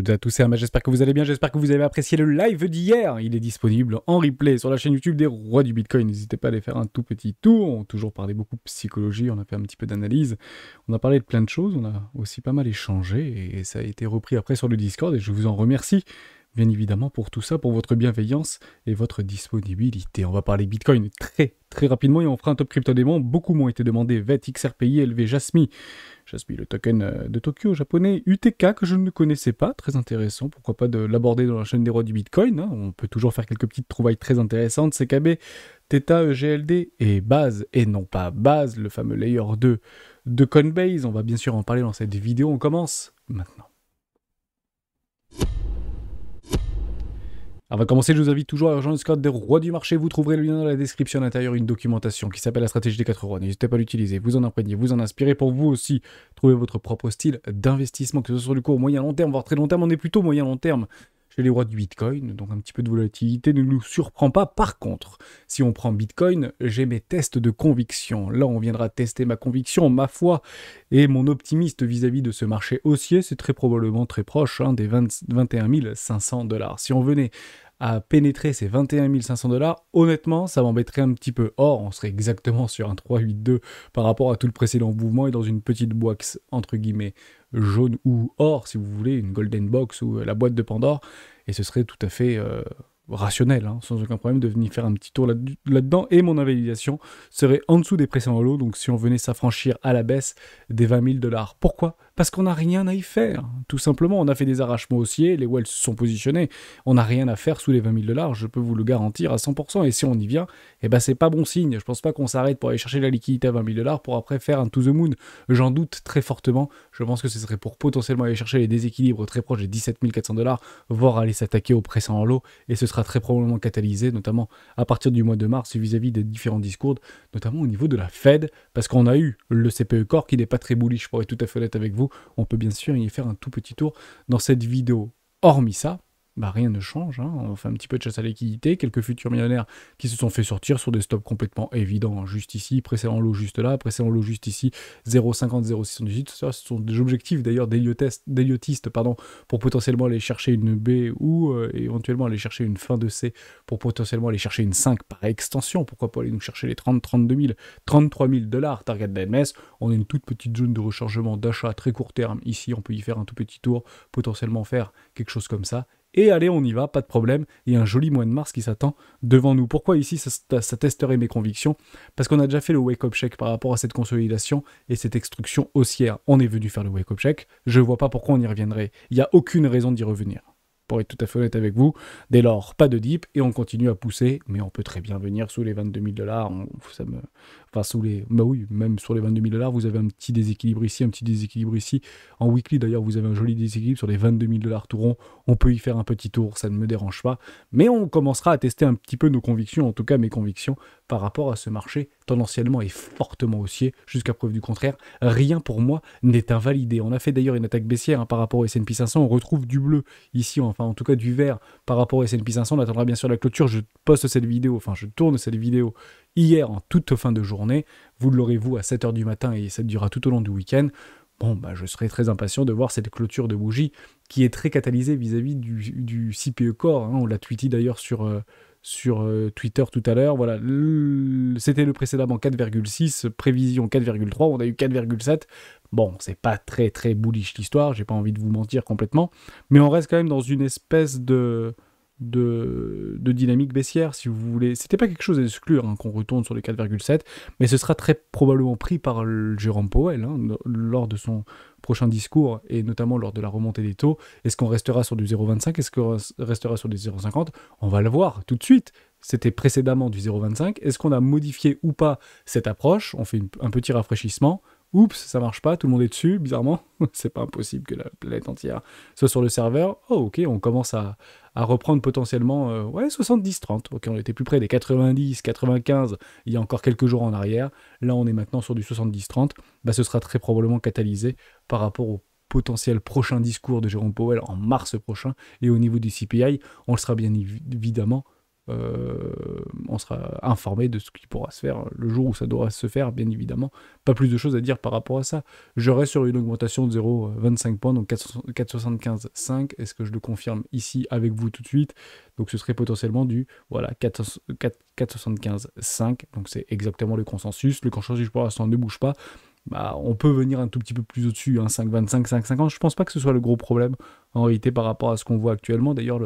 toutes et à tous, c'est Ama, j'espère que vous allez bien, j'espère que vous avez apprécié le live d'hier. Il est disponible en replay sur la chaîne YouTube des Rois du Bitcoin. N'hésitez pas à aller faire un tout petit tour. On a toujours parlé beaucoup de psychologie, on a fait un petit peu d'analyse, on a parlé de plein de choses, on a aussi pas mal échangé et ça a été repris après sur le Discord et je vous en remercie. Bien évidemment pour tout ça, pour votre bienveillance et votre disponibilité. On va parler Bitcoin très rapidement et on fera un top crypto démon. Beaucoup m'ont été demandés, VET, XRPI, LV, Jasmy. Jasmy, le token de Tokyo japonais, UTK que je ne connaissais pas, très intéressant. Pourquoi pas de l'aborder dans la chaîne des rois du Bitcoin, hein. On peut toujours faire quelques petites trouvailles très intéressantes. CKB, Theta, EGLD et Base, et non pas Base, le fameux layer 2 de Coinbase. On va bien sûr en parler dans cette vidéo. On commence maintenant. Avant de commencer, je vous invite toujours à rejoindre le Discord des rois du marché. Vous trouverez le lien dans la description à l'intérieur, une documentation qui s'appelle la stratégie des 4 rois. N'hésitez pas à l'utiliser, vous en imprégnez, vous en inspirez pour vous aussi trouver votre propre style d'investissement, que ce soit sur du court, moyen, long terme, voire très long terme. On est plutôt moyen, long terme chez les rois du Bitcoin, donc un petit peu de volatilité ne nous surprend pas. Par contre, si on prend Bitcoin, j'ai mes tests de conviction. Là, on viendra tester ma conviction, ma foi et mon optimisme vis-à-vis de ce marché haussier. C'est très probablement très proche des 21 500 $. Si on venait à pénétrer ces 21 500 $, honnêtement, ça m'embêterait un petit peu. Or, on serait exactement sur un 382 par rapport à tout le précédent mouvement et dans une petite box, entre guillemets, jaune ou or, si vous voulez, une golden box ou la boîte de Pandore, et ce serait tout à fait rationnel, hein, sans aucun problème, de venir faire un petit tour là-dedans, et mon invalidation serait en dessous des précédents lots, donc si on venait s'affranchir à la baisse des 20 000 $. Pourquoi ? Parce qu'on n'a rien à y faire, tout simplement. On a fait des arrachements haussiers, les wells se sont positionnés, on n'a rien à faire sous les 20 000 $, je peux vous le garantir à 100%, et si on y vient, eh ben c'est pas bon signe. Je pense pas qu'on s'arrête pour aller chercher la liquidité à 20 000 $ pour après faire un to the moon, j'en doute très fortement. Je pense que ce serait pour potentiellement aller chercher les déséquilibres très proches des 17 400 $, voire aller s'attaquer au précédent lot, et ce sera très probablement catalysé, notamment à partir du mois de mars vis-à-vis des différents discours, notamment au niveau de la Fed, parce qu'on a eu le CPE Core qui n'est pas très bullish, pour être tout à fait honnête avec vous. On peut bien sûr y faire un tout petit tour dans cette vidéo. Hormis ça, rien ne change, hein. On fait un petit peu de chasse à la liquidité, quelques futurs millionnaires qui se sont fait sortir sur des stops complètement évidents, juste ici, précédent lot juste là, précédent lot juste ici, 0,50, 0,618, ça ce sont des objectifs d'ailleurs d'héliotistes, pour potentiellement aller chercher une B ou éventuellement aller chercher une fin de C, pour potentiellement aller chercher une 5 par extension, pourquoi pas aller nous chercher les 30, 32 000, 33 000 $, target d'AMS, on a une toute petite zone de rechargement d'achat à très court terme, ici on peut y faire un tout petit tour, potentiellement faire quelque chose comme ça. Et allez, on y va, pas de problème. Il y a un joli mois de mars qui s'attend devant nous. Pourquoi ici ça testerait mes convictions ? Parce qu'on a déjà fait le wake-up check par rapport à cette consolidation et cette extrusion haussière. On est venu faire le wake-up check. Je ne vois pas pourquoi on y reviendrait. Il n'y a aucune raison d'y revenir. Pour être tout à fait honnête avec vous, dès lors, pas de dip et on continue à pousser, mais on peut très bien venir sous les 22 000 $. Enfin, sous les. Bah oui, même sur les 22 000 $, vous avez un petit déséquilibre ici, un petit déséquilibre ici. En weekly, d'ailleurs, vous avez un joli déséquilibre sur les 22 000 $ tout rond. On peut y faire un petit tour, ça ne me dérange pas. Mais on commencera à tester un petit peu nos convictions, en tout cas mes convictions, par rapport à ce marché tendanciellement et fortement haussier, jusqu'à preuve du contraire. Rien pour moi n'est invalidé. On a fait d'ailleurs une attaque baissière par rapport au S&P 500. On retrouve du bleu ici, enfin en tout cas du vert par rapport au S&P 500. On attendra bien sûr la clôture. Je poste cette vidéo, enfin je tourne cette vidéo hier en toute fin de journée. Vous l'aurez vous à 7h du matin et ça durera tout au long du week-end. Bon, je serai très impatient de voir cette clôture de bougie qui est très catalysée vis-à-vis du CPE Core. Hein. On l'a tweeté d'ailleurs sur Twitter tout à l'heure. Voilà, c'était le précédemment 4,6, prévision 4,3, on a eu 4,7. Bon, c'est pas très très bullish l'histoire, j'ai pas envie de vous mentir complètement, mais on reste quand même dans une espèce de dynamique baissière, si vous voulez. C'était pas quelque chose à exclure qu'on retourne sur les 4,7, mais ce sera très probablement pris par le Jérôme Powell lors de son prochain discours, et notamment lors de la remontée des taux. Est-ce qu'on restera sur du 0,25 ? Est-ce qu'on restera sur des 0,50 ? On va le voir tout de suite. C'était précédemment du 0,25. Est-ce qu'on a modifié ou pas cette approche ? On fait un petit rafraîchissement. Oups, ça marche pas, tout le monde est dessus, bizarrement. C'est pas impossible que la planète entière soit sur le serveur. Oh, ok, on commence à reprendre potentiellement 70-30. Ok, on était plus près des 90, 95 il y a encore quelques jours en arrière. Là, on est maintenant sur du 70-30. Ce sera très probablement catalysé par rapport au potentiel prochain discours de Jérôme Powell en mars prochain. Et au niveau du CPI, on le sera bien évidemment on sera informé de ce qui pourra se faire le jour où ça devra se faire, bien évidemment. Pas plus de choses à dire par rapport à ça. Je reste sur une augmentation de 0,25 points, donc 4,75,5. Est-ce que je le confirme ici avec vous tout de suite? Donc ce serait potentiellement du 4,75,5. Donc c'est exactement le consensus. Le consensus pour l'instant ne bouge pas. On peut venir un tout petit peu plus au-dessus, 5,25, 5,50. Je pense pas que ce soit le gros problème en réalité par rapport à ce qu'on voit actuellement. D'ailleurs,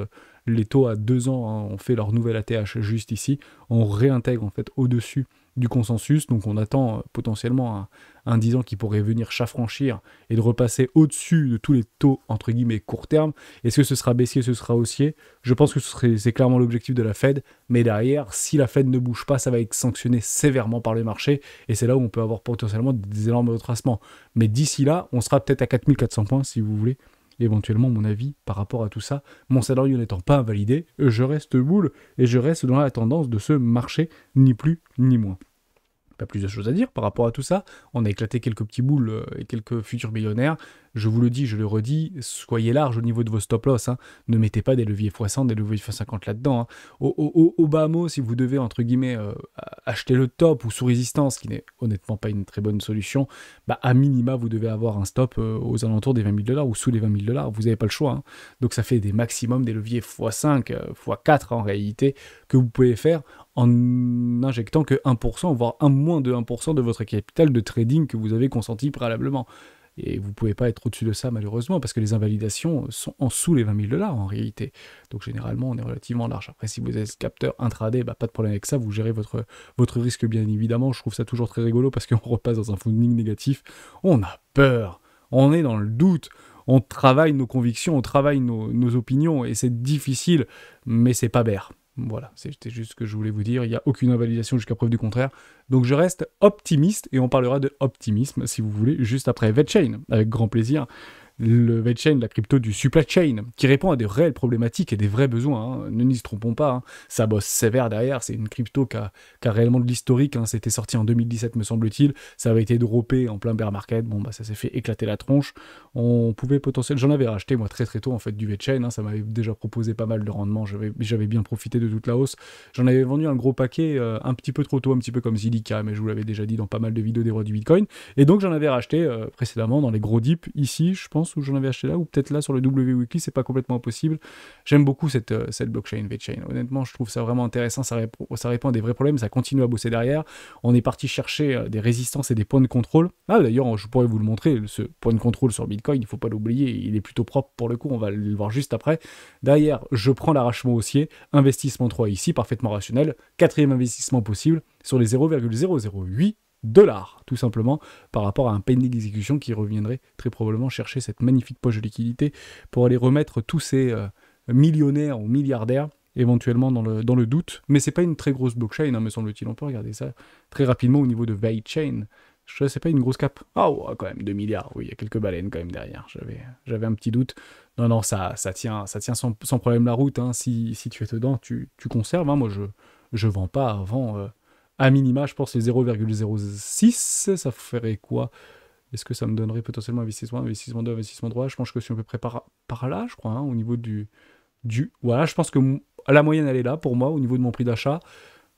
les taux à 2 ans ont fait leur nouvelle ATH juste ici. On réintègre en fait au-dessus du consensus, donc on attend potentiellement un 10 ans qui pourrait venir s'affranchir et de repasser au-dessus de tous les taux entre guillemets court terme. Est-ce que ce sera baissier, ce sera haussier? Je pense que c'est clairement l'objectif de la Fed, mais derrière, si la Fed ne bouge pas, ça va être sanctionné sévèrement par les marchés, et c'est là où on peut avoir potentiellement des énormes retracements. Mais d'ici là, on sera peut-être à 4400 points si vous voulez. Éventuellement mon avis par rapport à tout ça. Mon scénario n'étant pas invalidé, je reste boule et je reste dans la tendance de ce marché, ni plus ni moins. Pas plus de choses à dire par rapport à tout ça. On a éclaté quelques petits boules et quelques futurs millionnaires. Je vous le dis, je le redis, soyez large au niveau de vos stop-loss. Ne mettez pas des leviers x100, des leviers x50 là-dedans. Au bas mot, si vous devez, entre guillemets, acheter le top ou sous résistance, qui n'est honnêtement pas une très bonne solution, à minima, vous devez avoir un stop aux alentours des 20 000 $ ou sous les 20 000 $. Vous n'avez pas le choix. Donc ça fait des maximums, des leviers x5, x4 en réalité, que vous pouvez faire en n'injectant que 1%, voire moins de 1% de votre capital de trading que vous avez consenti préalablement. Et vous ne pouvez pas être au-dessus de ça, malheureusement, parce que les invalidations sont en dessous les 20 000 $ en réalité. Donc généralement, on est relativement large. Après, si vous êtes capteur intraday, pas de problème avec ça, vous gérez votre risque, bien évidemment. Je trouve ça toujours très rigolo, parce qu'on repasse dans un funding négatif. On a peur, on est dans le doute, on travaille nos convictions, on travaille nos opinions, et c'est difficile, mais c'est pas bear. Voilà, c'était juste ce que je voulais vous dire. Il n'y a aucune invalidation jusqu'à preuve du contraire. Donc je reste optimiste et on parlera de optimisme, si vous voulez, juste après VeChain, avec grand plaisir. Le VeChain, la crypto du supply chain, qui répond à des réelles problématiques et des vrais besoins. Ne nous y trompons pas, ça bosse sévère derrière. C'est une crypto qui a réellement de l'historique. C'était sorti en 2017, me semble-t-il. Ça avait été droppé en plein bear market. Ça s'est fait éclater la tronche. On pouvait potentiellement... J'en avais racheté, moi, très très tôt, en fait, du VeChain. Ça m'avait déjà proposé pas mal de rendement. J'avais bien profité de toute la hausse. J'en avais vendu un gros paquet un petit peu trop tôt, un petit peu comme Zilliqa, mais je vous l'avais déjà dit dans pas mal de vidéos des rois du Bitcoin. Et donc, j'en avais racheté précédemment dans les gros dips, ici, je pense, où j'en avais acheté là, ou peut-être là sur le W-Weekly, c'est pas complètement impossible. J'aime beaucoup cette blockchain VeChain. Honnêtement, je trouve ça vraiment intéressant, ça répond à des vrais problèmes, ça continue à bosser derrière. On est parti chercher des résistances et des points de contrôle. D'ailleurs, je pourrais vous le montrer, ce point de contrôle sur Bitcoin, il faut pas l'oublier, il est plutôt propre pour le coup, on va le voir juste après. Derrière, je prends l'arrachement haussier, investissement 3 ici, parfaitement rationnel, quatrième investissement possible sur les 0,008 $, tout simplement, par rapport à un pending exécution qui reviendrait très probablement chercher cette magnifique poche de liquidité pour aller remettre tous ces millionnaires ou milliardaires éventuellement dans le doute. Mais c'est pas une très grosse blockchain, me semble-t-il. On peut regarder ça très rapidement au niveau de VeChain. C'est pas une grosse cap. Quand même, 2 milliards. Oui, il y a quelques baleines quand même derrière. J'avais un petit doute. Non, ça tient sans problème la route. Si tu es dedans, tu conserves. Moi, je vends pas avant... à minima, je pense les 0,06, ça ferait quoi? Est-ce que ça me donnerait potentiellement investissement 2, investissement 3? Je pense que je suis à peu près par là, je crois, au niveau du... Voilà, je pense que la moyenne, elle est là, pour moi, au niveau de mon prix d'achat.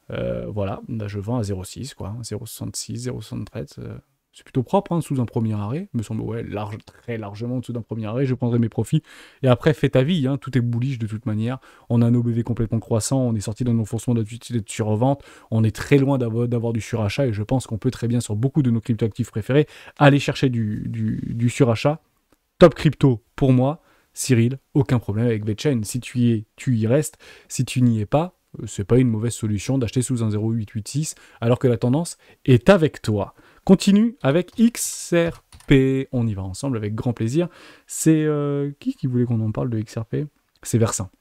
Voilà, je vends à 0,6, quoi, 0,66, 0,73... C'est plutôt propre, sous un premier arrêt, me semble, très largement en dessous d'un premier arrêt, je prendrai mes profits. Et après, fais ta vie, tout est bullish de toute manière. On a un OBV complètement croissant, on est sorti d'un enfoncement d'utilité de surrevente, on est très loin d'avoir du surachat, et je pense qu'on peut très bien, sur beaucoup de nos cryptoactifs préférés, aller chercher du surachat. Top crypto, pour moi, Cyril, aucun problème avec VeChain. Si tu y es, tu y restes. Si tu n'y es pas, c'est pas une mauvaise solution d'acheter sous un 0,886, alors que la tendance est avec toi. Continue avec XRP. On y va ensemble avec grand plaisir. C'est qui voulait qu'on en parle de XRP? C'est Versin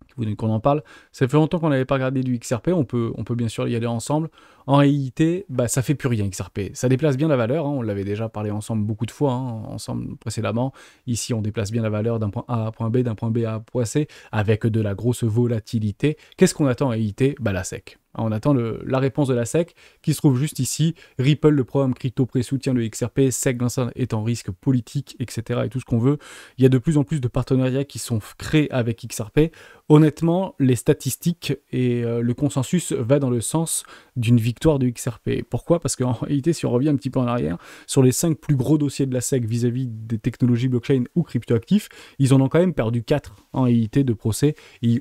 qui voulait qu'on en parle. Ça fait longtemps qu'on n'avait pas regardé du XRP. On peut bien sûr y aller ensemble. En réalité, ça fait plus rien XRP. Ça déplace bien la valeur. On l'avait déjà parlé ensemble beaucoup de fois, ensemble précédemment. Ici, on déplace bien la valeur d'un point A à un point B, d'un point B à un point C, avec de la grosse volatilité. Qu'est-ce qu'on attend en réalité? La SEC. On attend la réponse de la SEC qui se trouve juste ici. Ripple, le programme crypto pré-soutien de XRP, SEC est en risque politique, etc. et tout ce qu'on veut. Il y a de plus en plus de partenariats qui sont créés avec XRP. Honnêtement, les statistiques et le consensus va dans le sens d'une victoire de XRP. Pourquoi? Parce qu'en réalité, si on revient un petit peu en arrière, sur les 5 plus gros dossiers de la SEC vis-à-vis des technologies blockchain ou cryptoactifs, ils en ont quand même perdu 4 en réalité de procès,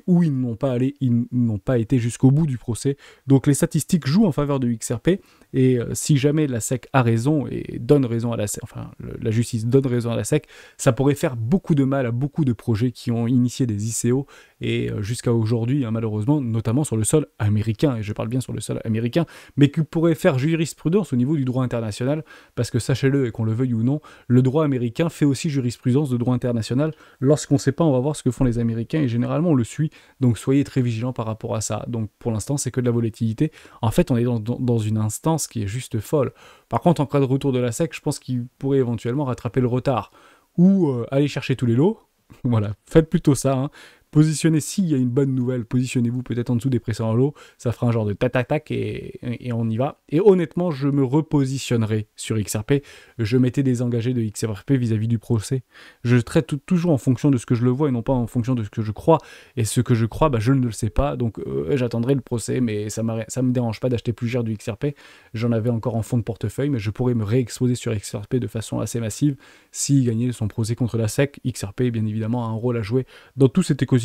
où ils n'ont pas été jusqu'au bout du procès. Donc les statistiques jouent en faveur de XRP, et si jamais la SEC a raison et donne raison à la SEC, enfin la justice donne raison à la SEC, ça pourrait faire beaucoup de mal à beaucoup de projets qui ont initié des ICO et jusqu'à aujourd'hui, hein, malheureusement, notamment sur le sol américain, et je parle bien sur le sol américain, mais qui pourrait faire jurisprudence au niveau du droit international, parce que sachez-le, et qu'on le veuille ou non, le droit américain fait aussi jurisprudence de droit international. Lorsqu'on ne sait pas, on va voir ce que font les Américains, et généralement on le suit, donc soyez très vigilants par rapport à ça. Donc pour l'instant, c'est que de la volatilité. En fait, on est dans une instance qui est juste folle. Par contre, en cas de retour de la SEC, je pense qu'il pourrait éventuellement rattraper le retard, ou aller chercher tous les lots. Voilà, faites plutôt ça, hein. Positionnez, s'il y a une bonne nouvelle, positionnez-vous peut-être en dessous des précédents lots, ça fera un genre de tac-tac-tac et on y va. Et honnêtement, je me repositionnerai sur XRP, je m'étais désengagé de XRP vis-à-vis du procès. Je traite toujours en fonction de ce que je le vois et non pas en fonction de ce que je crois. Et ce que je crois, bah, je ne le sais pas, donc j'attendrai le procès, mais ça me dérange pas d'acheter plus cher du XRP. J'en avais encore en fond de portefeuille, mais je pourrais me réexposer sur XRP de façon assez massive s'il gagnait son procès contre la SEC. XRP, bien évidemment, a un rôle à jouer dans tout cet écosystème,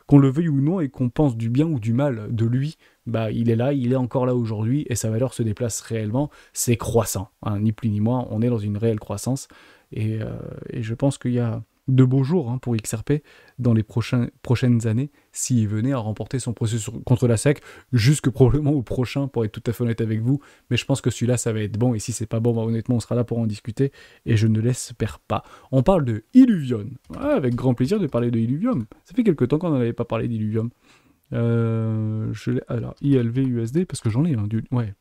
qu'on le veuille ou non et qu'on pense du bien ou du mal de lui, bah il est là, il est encore là aujourd'hui et sa valeur se déplace réellement, c'est croissant, hein, ni plus ni moins, on est dans une réelle croissance et je pense qu'il y a de beaux jours, hein, pour XRP dans les prochaines années s'il venait à remporter son processus contre la SEC, jusque probablement au prochain pour être tout à fait honnête avec vous, mais je pense que celui-là ça va être bon et si c'est pas bon, bah, honnêtement on sera là pour en discuter et je ne l'espère pas. On parle de Illuvium, ouais, avec grand plaisir de parler de Illuvium, ça fait quelques temps qu'on n'en avait pas parlé d'Illuvium. Alors ILV USD parce que j'en ai un, ouais.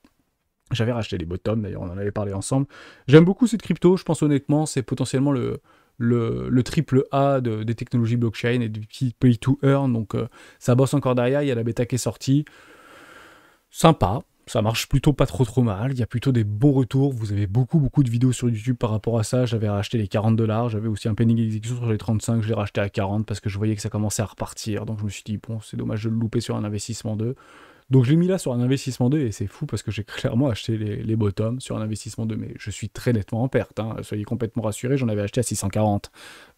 J'avais racheté les bottoms, d'ailleurs on en avait parlé ensemble. J'aime beaucoup cette crypto, je pense honnêtement c'est potentiellement le triple A des technologies blockchain et du petit pay to earn, donc ça bosse encore derrière, il y a la bêta qui est sortie, sympa, ça marche plutôt pas trop mal, il y a plutôt des bons retours, vous avez beaucoup de vidéos sur YouTube par rapport à ça, j'avais racheté les 40$, j'avais aussi un pending execution sur les 35, je l'ai racheté à 40 parce que je voyais que ça commençait à repartir, donc je me suis dit bon c'est dommage de le louper sur un investissement 2. Donc je l'ai mis là sur un investissement 2 et c'est fou parce que j'ai clairement acheté les bottoms sur un investissement 2, mais je suis très nettement en perte, hein. Soyez complètement rassurés, j'en avais acheté à 640.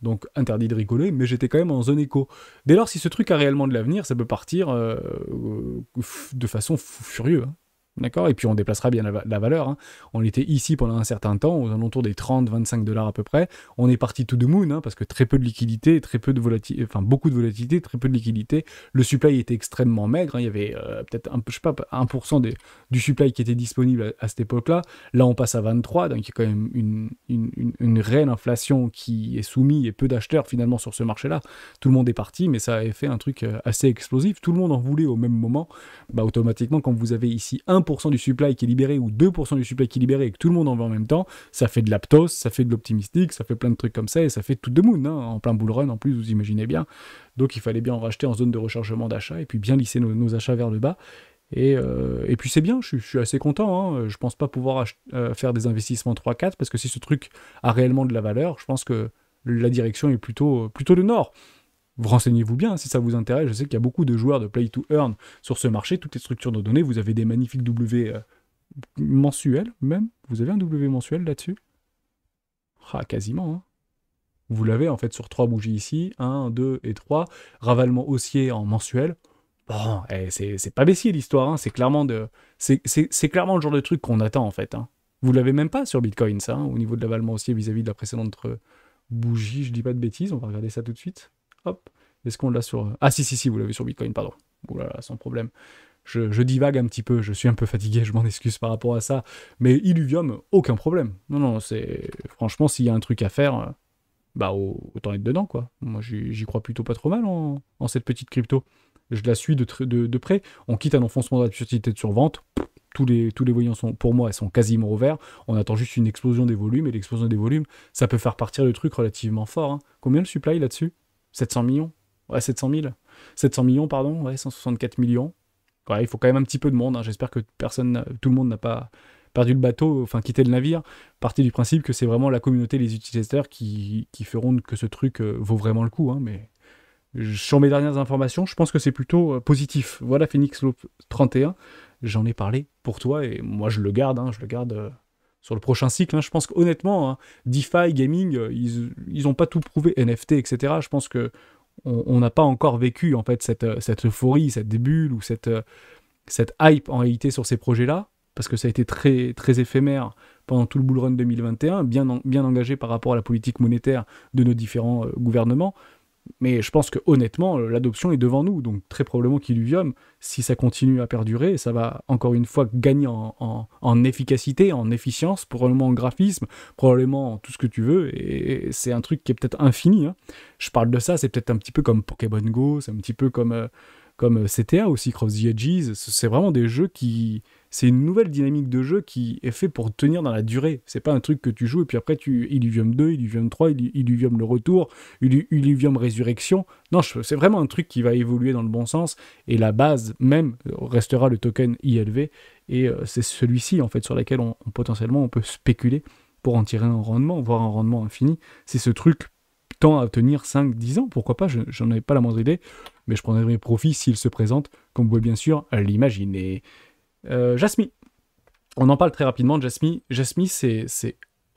Donc interdit de rigoler, mais j'étais quand même en zone éco. Dès lors, si ce truc a réellement de l'avenir, ça peut partir de façon furieuse, hein. D'accord? Et puis on déplacera bien la valeur, hein. On était ici pendant un certain temps, aux alentours des 30-25$ à peu près. On est parti to the moon, hein, parce que très peu de liquidité, très peu de volatilité, enfin beaucoup de volatilité, très peu de liquidité. Le supply était extrêmement maigre, hein. Il y avait peut-être, je sais pas, 1% du supply qui était disponible à cette époque-là. Là, on passe à 23, donc il y a quand même une réelle inflation qui est soumise et peu d'acheteurs finalement sur ce marché-là. Tout le monde est parti, mais ça avait fait un truc assez explosif. Tout le monde en voulait au même moment. Bah, automatiquement, quand vous avez ici 1% du supply qui est libéré ou 2% du supply qui est libéré et que tout le monde en veut en même temps, ça fait de l'aptos, ça fait de l'optimistique, ça fait plein de trucs comme ça et ça fait tout de moon, hein, en plein bull run en plus, vous imaginez bien. Donc il fallait bien en racheter en zone de rechargement d'achat et puis bien lisser nos achats vers le bas. Et puis c'est bien, je suis assez content, hein. Je pense pas pouvoir faire des investissements 3-4 parce que si ce truc a réellement de la valeur, je pense que la direction est plutôt le nord. Vous renseignez-vous bien, hein, si ça vous intéresse. Je sais qu'il y a beaucoup de joueurs de play to earn sur ce marché, toutes les structures de données. Vous avez des magnifiques W mensuels, même. Vous avez un W mensuel là-dessus? Ah, quasiment, hein. Vous l'avez en fait sur 3 bougies ici, 1, 2 et 3. Ravalement haussier en mensuel. Bon, c'est pas baissier l'histoire, hein. C'est clairement clairement le genre de truc qu'on attend en fait, hein. Vous l'avez même pas sur Bitcoin, ça, hein, au niveau de l'avalement haussier vis-à-vis de la précédente bougie. Je dis pas de bêtises, on va regarder ça tout de suite. Hop, est-ce qu'on l'a sur... Ah si, vous l'avez sur Bitcoin, pardon. Oulala, sans problème. Je divague un petit peu, je suis un peu fatigué, je m'en excuse par rapport à ça. Mais Illuvium, aucun problème. Non, c'est... Franchement, s'il y a un truc à faire, bah autant être dedans, quoi. Moi, j'y crois plutôt pas trop mal en cette petite crypto. Je la suis de près. On quitte un enfoncement de la société de survente. Tous les voyants sont, pour moi, elles sont quasiment au vert. On attend juste une explosion des volumes, et l'explosion des volumes, ça peut faire partir le truc relativement fort, hein. Combien le supply là-dessus? 700 millions? Ouais, 700 000. 700 millions, pardon, ouais, 164 millions. Ouais, il faut quand même un petit peu de monde, hein. J'espère que tout le monde n'a pas perdu le bateau, enfin quitté le navire. Partez du principe que c'est vraiment la communauté, les utilisateurs qui feront que ce truc vaut vraiment le coup, hein, mais Sur mes dernières informations, je pense que c'est plutôt positif. Voilà Phoenix Loop 31, j'en ai parlé pour toi et moi je le garde, je le garde sur le prochain cycle. Je pense qu'honnêtement, DeFi, gaming, ils n'ont pas tout prouvé, NFT, etc. Je pense que on n'a pas encore vécu en fait cette euphorie, cette bulle ou cette hype en réalité sur ces projets-là, parce que ça a été très, très éphémère pendant tout le bull run 2021, bien engagé par rapport à la politique monétaire de nos différents gouvernements. Mais je pense que honnêtement, l'adoption est devant nous, donc très probablement qu'Illuvium, si ça continue à perdurer, ça va encore une fois gagner en efficacité, en efficience, probablement en graphisme, probablement en tout ce que tu veux, et c'est un truc qui est peut-être infini. Je parle de ça, c'est peut-être un petit peu comme Pokémon Go, c'est un petit peu comme CTA aussi, Cross the Edges, c'est vraiment des jeux qui... C'est une nouvelle dynamique de jeu qui est fait pour tenir dans la durée. C'est pas un truc que tu joues et puis après tu Illuvium 2, Illuvium 3, Illuvium le retour, Illuvium Résurrection. Non, c'est vraiment un truc qui va évoluer dans le bon sens et la base même restera le token ILV et c'est celui-ci en fait sur lequel potentiellement on peut spéculer pour en tirer un rendement, voire un rendement infini. C'est ce truc tend à tenir 5-10 ans, pourquoi pas, j'en avais pas la moindre idée, mais je prendrai mes profits s'il se présente, comme vous pouvez bien sûr l'imaginer. Jasmy, on en parle très rapidement de Jasmy. Jasmy, c'est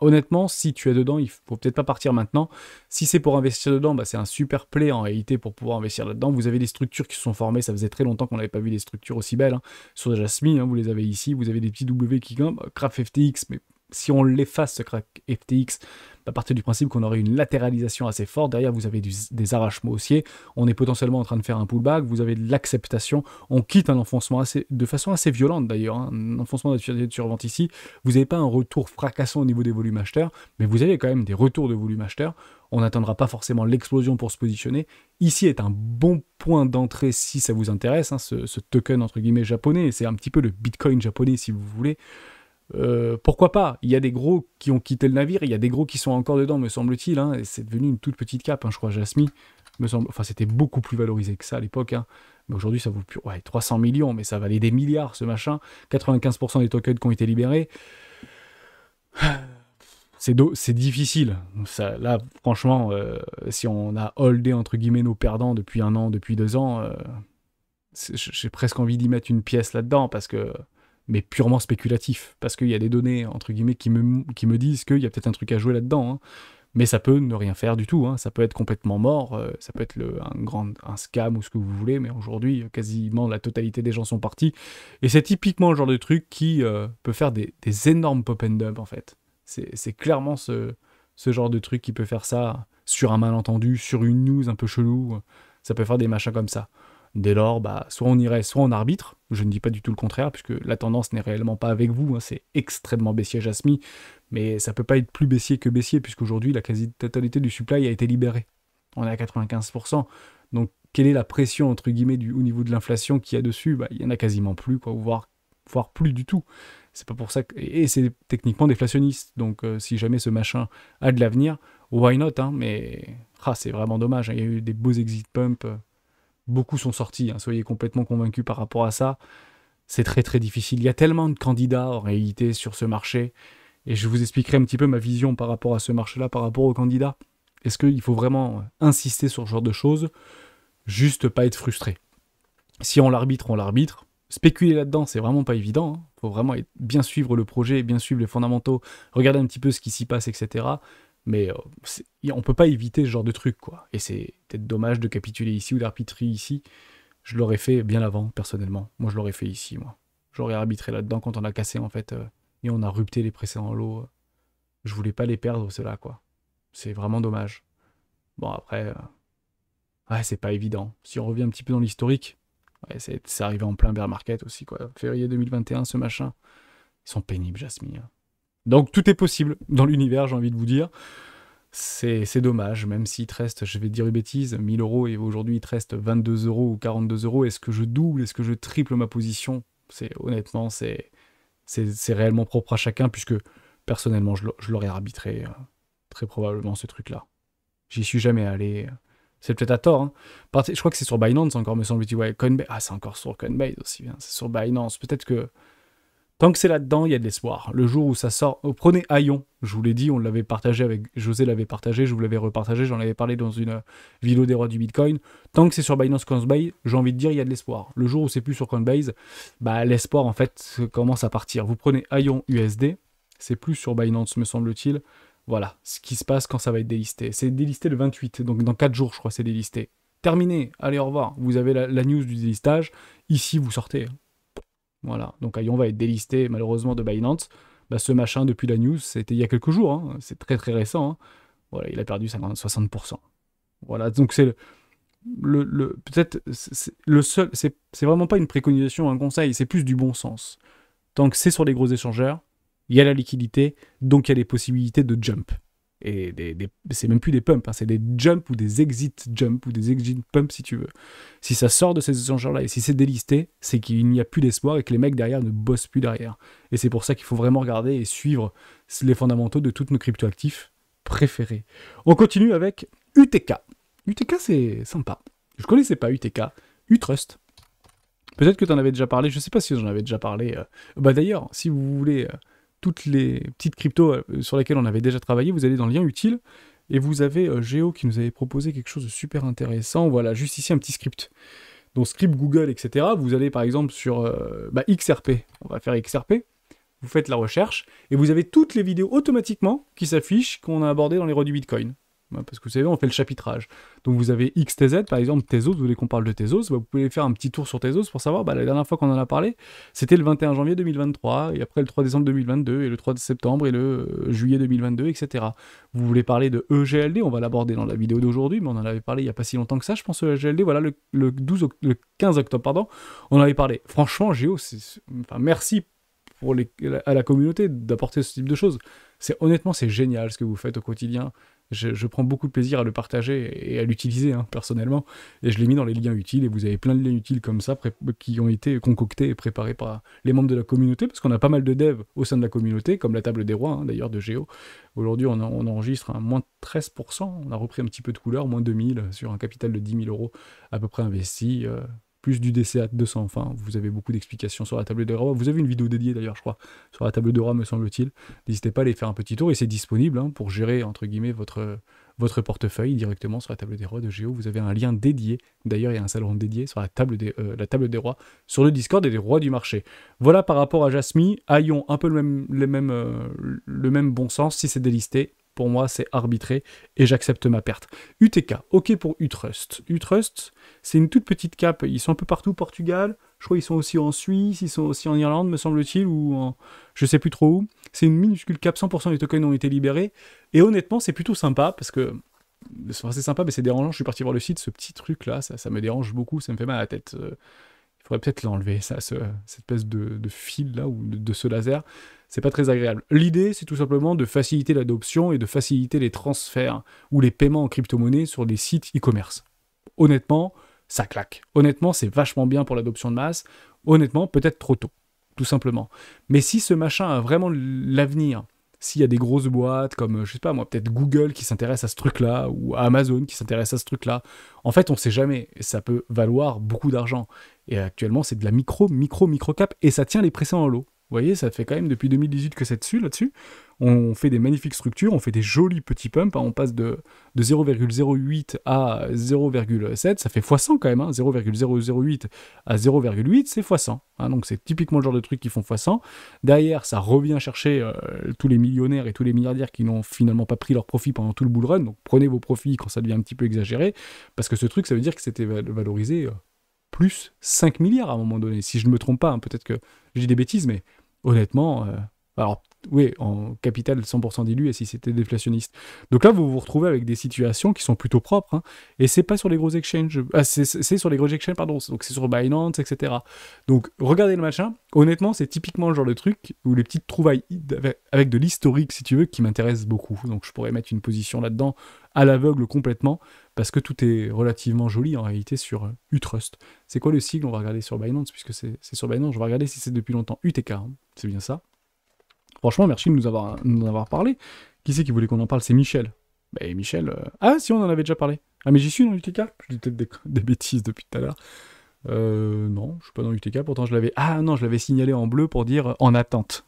honnêtement, si tu es dedans, il faut peut-être pas partir maintenant. Si c'est pour investir dedans, c'est un super play en réalité pour pouvoir investir là-dedans. Vous avez des structures qui se sont formées, ça faisait très longtemps qu'on n'avait pas vu des structures aussi belles. Sur Jasmy, vous les avez ici, vous avez des petits W qui grimpent, Craft FTX, mais si on l'efface ce crack FTX, à partir du principe qu'on aurait une latéralisation assez forte, derrière vous avez des arrachements haussiers, on est potentiellement en train de faire un pullback, vous avez de l'acceptation, on quitte un enfoncement de façon assez violente d'ailleurs, un enfoncement de survente ici, vous n'avez pas un retour fracassant au niveau des volumes acheteurs, mais vous avez quand même des retours de volumes acheteurs, on n'attendra pas forcément l'explosion pour se positionner, ici est un bon point d'entrée si ça vous intéresse, ce token entre guillemets japonais, c'est un petit peu le Bitcoin japonais si vous voulez. Pourquoi pas? Il y a des gros qui ont quitté le navire, il y a des gros qui sont encore dedans, me semble-t-il, et c'est devenu une toute petite cape, je crois, Jasmy, enfin c'était beaucoup plus valorisé que ça à l'époque, mais aujourd'hui ça vaut plus, 300 millions, mais ça valait des milliards ce machin, 95% des tokens qui ont été libérés, c'est difficile, ça, là franchement, si on a holdé entre guillemets nos perdants depuis 1 an, depuis 2 ans, j'ai presque envie d'y mettre une pièce là-dedans, parce que mais purement spéculatif, parce qu'il y a des données, entre guillemets, qui me disent qu'il y a peut-être un truc à jouer là-dedans, mais ça peut ne rien faire du tout, ça peut être complètement mort, ça peut être un scam ou ce que vous voulez, mais aujourd'hui, quasiment la totalité des gens sont partis, et c'est typiquement le genre de truc qui peut faire des énormes pop and dump, en fait. C'est clairement ce genre de truc qui peut faire ça sur un malentendu, sur une news un peu chelou, ça peut faire des machins comme ça. Dès lors, soit on irait, soit on arbitre. Je ne dis pas du tout le contraire, puisque la tendance n'est réellement pas avec vous. C'est extrêmement baissier Jasmy, mais ça peut pas être plus baissier que baissier, puisqu'aujourd'hui, la quasi-totalité du supply a été libérée. On est à 95%. Donc, quelle est la pression, entre guillemets, au niveau de l'inflation qu'il y a dessus? Il y en a quasiment plus, voire plus du tout. C'est pas pour ça que... Et c'est techniquement déflationniste. Donc, si jamais ce machin a de l'avenir, why not, mais c'est vraiment dommage. Il y a eu des beaux exit pumps. Beaucoup sont sortis, soyez complètement convaincus par rapport à ça. C'est très très difficile. Il y a tellement de candidats en réalité sur ce marché. Et je vous expliquerai un petit peu ma vision par rapport à ce marché-là, par rapport aux candidats. Est-ce qu'il faut vraiment insister sur ce genre de choses? Juste pas être frustré. Si on l'arbitre, on l'arbitre. Spéculer là-dedans, c'est vraiment pas évident. Il faut vraiment bien suivre le projet, bien suivre les fondamentaux, regarder un petit peu ce qui s'y passe, etc. Mais on peut pas éviter ce genre de truc, quoi. Et c'est peut-être dommage de capituler ici ou d'arbitrer ici. Je l'aurais fait bien avant, personnellement. Moi, je l'aurais fait ici, moi. J'aurais arbitré là-dedans quand on a cassé, en fait, et on a rupté les précédents lots. Je voulais pas les perdre, ceux-là, quoi. C'est vraiment dommage. Bon, après, c'est pas évident. Si on revient un petit peu dans l'historique, c'est arrivé en plein bear market aussi, quoi. Février 2021, ce machin. Ils sont pénibles, Jasmy. Donc tout est possible dans l'univers, j'ai envie de vous dire. C'est dommage, même s'il te reste, je vais te dire une bêtise, 1000 € et aujourd'hui il te reste 22 € ou 42 €. Est-ce que je double, est-ce que je triple ma position? Honnêtement, c'est réellement propre à chacun, puisque personnellement, je l'aurais arbitré très probablement ce truc-là. J'y suis jamais allé. C'est peut-être à tort. Je crois que c'est sur Binance encore, me semble-t-il. Ouais, Coinbase. C'est encore sur Coinbase aussi. C'est sur Binance. Peut-être que Tant que c'est là-dedans, il y a de l'espoir. Le jour où ça sort, prenez Aion, je vous l'ai dit, on l'avait partagé avec José, l'avait partagé, je vous l'avais repartagé, j'en avais parlé dans une vidéo des rois du Bitcoin. Tant que c'est sur Binance Coinbase, j'ai envie de dire, il y a de l'espoir. Le jour où c'est plus sur Coinbase, bah, l'espoir en fait commence à partir. Vous prenez Aion USD, c'est plus sur Binance me semble-t-il. Voilà, ce qui se passe quand ça va être délisté. C'est délisté le 28, donc dans 4 jours je crois c'est délisté. Terminé, allez au revoir, vous avez la news du délistage, ici vous sortez. Voilà, donc Aion va être délisté malheureusement de Binance. Bah, ce machin depuis la news, c'était il y a quelques jours, hein. C'est très très récent. Hein. Voilà, il a perdu 60%. Voilà, donc c'est peut-être le seul, c'est vraiment pas une préconisation, un conseil, c'est plus du bon sens. Tant que c'est sur les gros échangeurs, il y a la liquidité, donc il y a des possibilités de jump. Et c'est même plus des pumps, hein, c'est des jumps ou des exit jump ou des exit pumps si tu veux. Si ça sort de ces échangeurs-là et si c'est délisté, c'est qu'il n'y a plus d'espoir et que les mecs derrière ne bossent plus derrière. Et c'est pour ça qu'il faut vraiment regarder et suivre les fondamentaux de tous nos cryptoactifs préférés. On continue avec UTK. UTK c'est sympa. Je connaissais pas UTK. Utrust. Peut-être que tu en avais déjà parlé, je sais pas si j'en avais déjà parlé. Bah d'ailleurs, si vous voulez toutes les petites cryptos sur lesquelles on avait déjà travaillé, vous allez dans le lien utile, et vous avez Géo qui nous avait proposé quelque chose de super intéressant. Voilà, juste ici un petit script. Donc script Google, etc. Vous allez par exemple sur XRP, on va faire XRP, vous faites la recherche, et vous avez toutes les vidéos automatiquement qui s'affichent qu'on a abordées dans les rois du Bitcoin. Parce que vous savez, on fait le chapitrage. Donc vous avez XTZ, par exemple, Tezos, vous voulez qu'on parle de Tezos, bah, vous pouvez faire un petit tour sur Tezos pour savoir, bah, la dernière fois qu'on en a parlé, c'était le 21 janvier 2023, et après le 3 décembre 2022, et le 3 septembre, et le juillet 2022, etc. Vous voulez parler de EGLD, on va l'aborder dans la vidéo d'aujourd'hui, mais on en avait parlé il n'y a pas si longtemps que ça, je pense, EGLD, voilà, le 15 octobre, pardon, on en avait parlé. Franchement, Géo, enfin, merci à la communauté d'apporter ce type de choses. Honnêtement, c'est génial ce que vous faites au quotidien. Je prends beaucoup de plaisir à le partager et à l'utiliser, hein, personnellement. Et je l'ai mis dans les liens utiles, et vous avez plein de liens utiles comme ça qui ont été concoctés et préparés par les membres de la communauté, parce qu'on a pas mal de devs au sein de la communauté, comme la table des rois, hein, d'ailleurs, de Géo. Aujourd'hui, on enregistre un moins 13%, on a repris un petit peu de couleur, moins 2000 sur un capital de 10 000 € à peu près investi. Plus du DCA 200, enfin, vous avez beaucoup d'explications sur la table des rois. Vous avez une vidéo dédiée d'ailleurs, je crois, sur la table des rois, me semble-t-il. N'hésitez pas à aller faire un petit tour, et c'est disponible hein, pour gérer, entre guillemets, votre portefeuille directement sur la table des rois de Géo. Vous avez un lien dédié, d'ailleurs, il y a un salon dédié sur la table des rois, sur le Discord et des rois du marché. Voilà par rapport à Jasmine, Aion, un peu le même bon sens, si c'est délisté. Pour moi, c'est arbitré et j'accepte ma perte. UTK, ok pour Utrust. Utrust, c'est une toute petite cap. Ils sont un peu partout au Portugal. Je crois qu'ils sont aussi en Suisse, ils sont aussi en Irlande, me semble-t-il, ou en... je sais plus trop où. C'est une minuscule cap, 100% des tokens ont été libérés. Et honnêtement, c'est plutôt sympa parce que... Enfin, c'est sympa, mais c'est dérangeant. Je suis parti voir le site, ce petit truc-là, ça me dérange beaucoup, ça me fait mal à la tête. Il faudrait peut-être l'enlever, ça, cette espèce de fil-là, ou de ce laser. C'est pas très agréable. L'idée, c'est tout simplement de faciliter l'adoption et de faciliter les transferts ou les paiements en crypto-monnaie sur des sites e-commerce. Honnêtement, ça claque. Honnêtement, c'est vachement bien pour l'adoption de masse. Honnêtement, peut-être trop tôt, tout simplement. Mais si ce machin a vraiment l'avenir, s'il y a des grosses boîtes comme, je sais pas moi, peut-être Google qui s'intéresse à ce truc-là, ou Amazon qui s'intéresse à ce truc-là, en fait, on sait jamais. Ça peut valoir beaucoup d'argent. Et actuellement, c'est de la micro cap, et ça tient les pressés en lot. Vous voyez, ça fait quand même depuis 2018 que c'est là-dessus. On fait des magnifiques structures, on fait des jolis petits pumps, hein, on passe de 0,08 à 0,7, ça fait x100 quand même, hein, 0,008 à 0,8, c'est x100. Hein, donc c'est typiquement le genre de truc qui font x100. Derrière, ça revient chercher tous les millionnaires et tous les milliardaires qui n'ont finalement pas pris leur profit pendant tout le bull run, donc prenez vos profits quand ça devient un petit peu exagéré, parce que ce truc, ça veut dire que c'était valorisé plus 5 milliards à un moment donné, si je ne me trompe pas, hein, peut-être que je dis des bêtises, mais honnêtement, alors oui, en capital 100% dilué si c'était déflationniste. Donc là, vous vous retrouvez avec des situations qui sont plutôt propres, hein, et c'est pas sur les gros exchanges, c'est sur les gros exchanges, pardon, donc c'est sur Binance, etc. Donc regardez le machin, honnêtement, c'est typiquement le genre de truc où les petites trouvailles avec de l'historique, si tu veux, qui m'intéressent beaucoup. Donc je pourrais mettre une position là-dedans à l'aveugle complètement, parce que tout est relativement joli en réalité sur Utrust. C'est quoi le sigle? On va regarder sur Binance, puisque c'est sur Binance, je vais regarder si c'est depuis longtemps. UTK, hein, c'est bien ça. Franchement, merci de nous avoir parlé. Qui c'est qui voulait qu'on en parle? C'est Michel. Ben Michel... Ah si, on en avait déjà parlé. Ah mais j'y suis dans UTK? Je dis peut-être des bêtises depuis tout à l'heure. Non, je suis pas dans UTK, pourtant je l'avais... Ah non, je l'avais signalé en bleu pour dire en attente.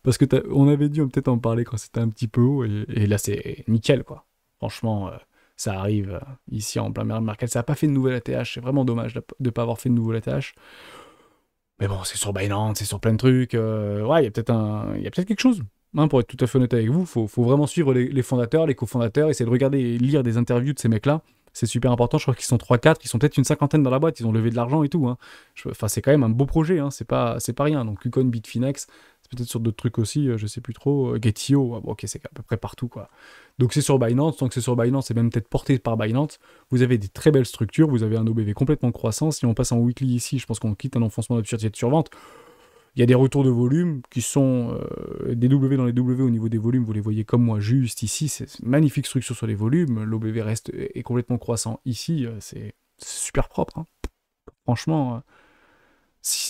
Parce que on avait dû peut-être en parler quand c'était un petit peu haut, et là c'est nickel, quoi. Franchement, ça arrive ici en plein bear market. Ça n'a pas fait de nouvelle ATH, c'est vraiment dommage de ne pas avoir fait de nouvelle ATH. Mais bon, c'est sur Binance, c'est sur plein de trucs. Ouais, il y a peut-être quelque chose. Hein, pour être tout à fait honnête avec vous, faut vraiment suivre les fondateurs, les cofondateurs, essayer de regarder et lire des interviews de ces mecs-là. C'est super important, je crois qu'ils sont 3-4, ils sont peut-être une cinquantaine dans la boîte, ils ont levé de l'argent et tout. Hein. Enfin, c'est quand même un beau projet, hein. C'est pas rien. Donc, Ucon, Bitfinex, c'est peut-être sur d'autres trucs aussi, je sais plus trop. Getio, bon, ok, c'est à peu près partout, quoi. Donc, c'est sur Binance, tant que c'est sur Binance, c'est même peut-être porté par Binance. Vous avez des très belles structures, vous avez un OBV complètement croissant. Si on passe en weekly ici, je pense qu'on quitte un enfoncement d'absurdité de survente. Il y a des retours de volume qui sont des W dans les W au niveau des volumes, vous les voyez comme moi juste ici, c'est une magnifique structure sur les volumes, l'OBV est complètement croissant ici, c'est super propre. Hein. Franchement,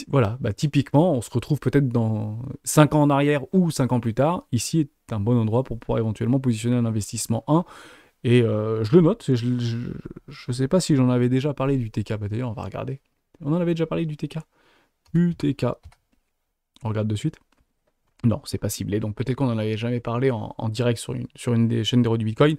voilà, bah, typiquement, on se retrouve peut-être dans 5 ans en arrière ou 5 ans plus tard, ici est un bon endroit pour pouvoir éventuellement positionner un investissement 1, et je le note, je sais pas si j'en avais déjà parlé du TK, bah, d'ailleurs on va regarder, on en avait déjà parlé du TK, UTK. On regarde de suite. Non, c'est pas ciblé, donc peut-être qu'on n'en avait jamais parlé en direct sur une des chaînes d'héros du Bitcoin.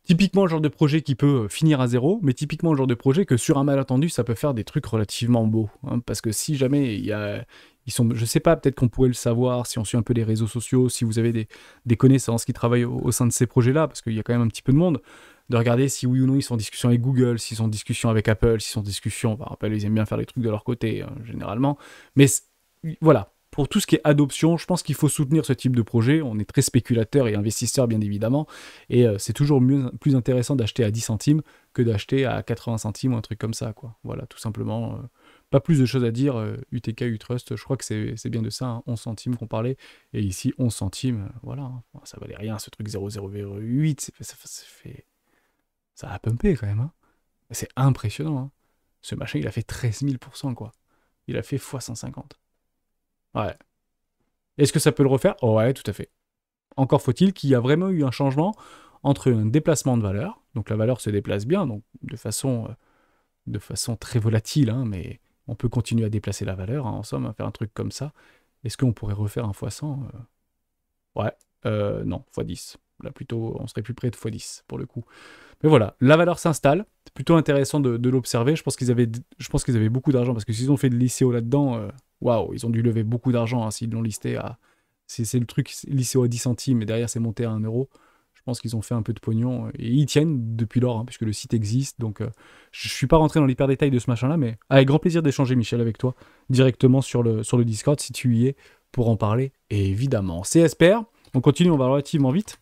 Typiquement le genre de projet qui peut finir à zéro, mais typiquement le genre de projet que sur un malentendu, ça peut faire des trucs relativement beaux. Hein, parce que si jamais ils sont, je sais pas, peut-être qu'on pourrait le savoir si on suit un peu les réseaux sociaux, si vous avez des connaissances qui travaillent au sein de ces projets-là, parce qu'il y a quand même un petit peu de monde, de regarder si oui ou non ils sont en discussion avec Google, s'ils sont en discussion avec Apple, s'ils sont en discussion, enfin, Apple ils aiment bien faire les trucs de leur côté, hein, généralement, mais voilà. Pour tout ce qui est adoption, je pense qu'il faut soutenir ce type de projet. On est très spéculateur et investisseur, bien évidemment. Et c'est toujours plus intéressant d'acheter à 10 centimes que d'acheter à 80 centimes ou un truc comme ça, quoi. Voilà, tout simplement. Pas plus de choses à dire. UTK, Utrust, je crois que c'est bien de ça, hein, 11 centimes qu'on parlait. Et ici, 11 centimes, voilà. Hein. Ça valait rien, ce truc 0,008. Ça a pumpé quand même. Hein. C'est impressionnant. Hein. Ce machin, il a fait 13 000%, quoi. Il a fait x 150. Ouais. Est-ce que ça peut le refaire? Oh ouais, tout à fait. Encore faut-il qu'il y a vraiment eu un changement entre un déplacement de valeur, donc la valeur se déplace bien, donc de façon très volatile, hein, mais on peut continuer à déplacer la valeur, hein, en somme, à faire un truc comme ça. Est-ce qu'on pourrait refaire un x100? Ouais, non, x10. Là, plutôt, on serait plus près de x10, pour le coup. Mais voilà, la valeur s'installe. C'est plutôt intéressant de l'observer. Je pense qu'ils avaient beaucoup d'argent, parce que s'ils ont fait de l'ICO là-dedans, waouh, ils ont dû lever beaucoup d'argent, hein, s'ils l'ont listé à... C'est le truc, l'ICO à 10 centimes, et derrière c'est monté à 1 euro. Je pense qu'ils ont fait un peu de pognon, et ils tiennent depuis lors, hein, puisque le site existe. Donc je suis pas rentré dans l'hyper détail de ce machin-là, mais avec grand plaisir d'échanger, Michel, avec toi, directement sur le Discord, si tu y es, pour en parler, et évidemment. CSPR, on continue, on va relativement vite.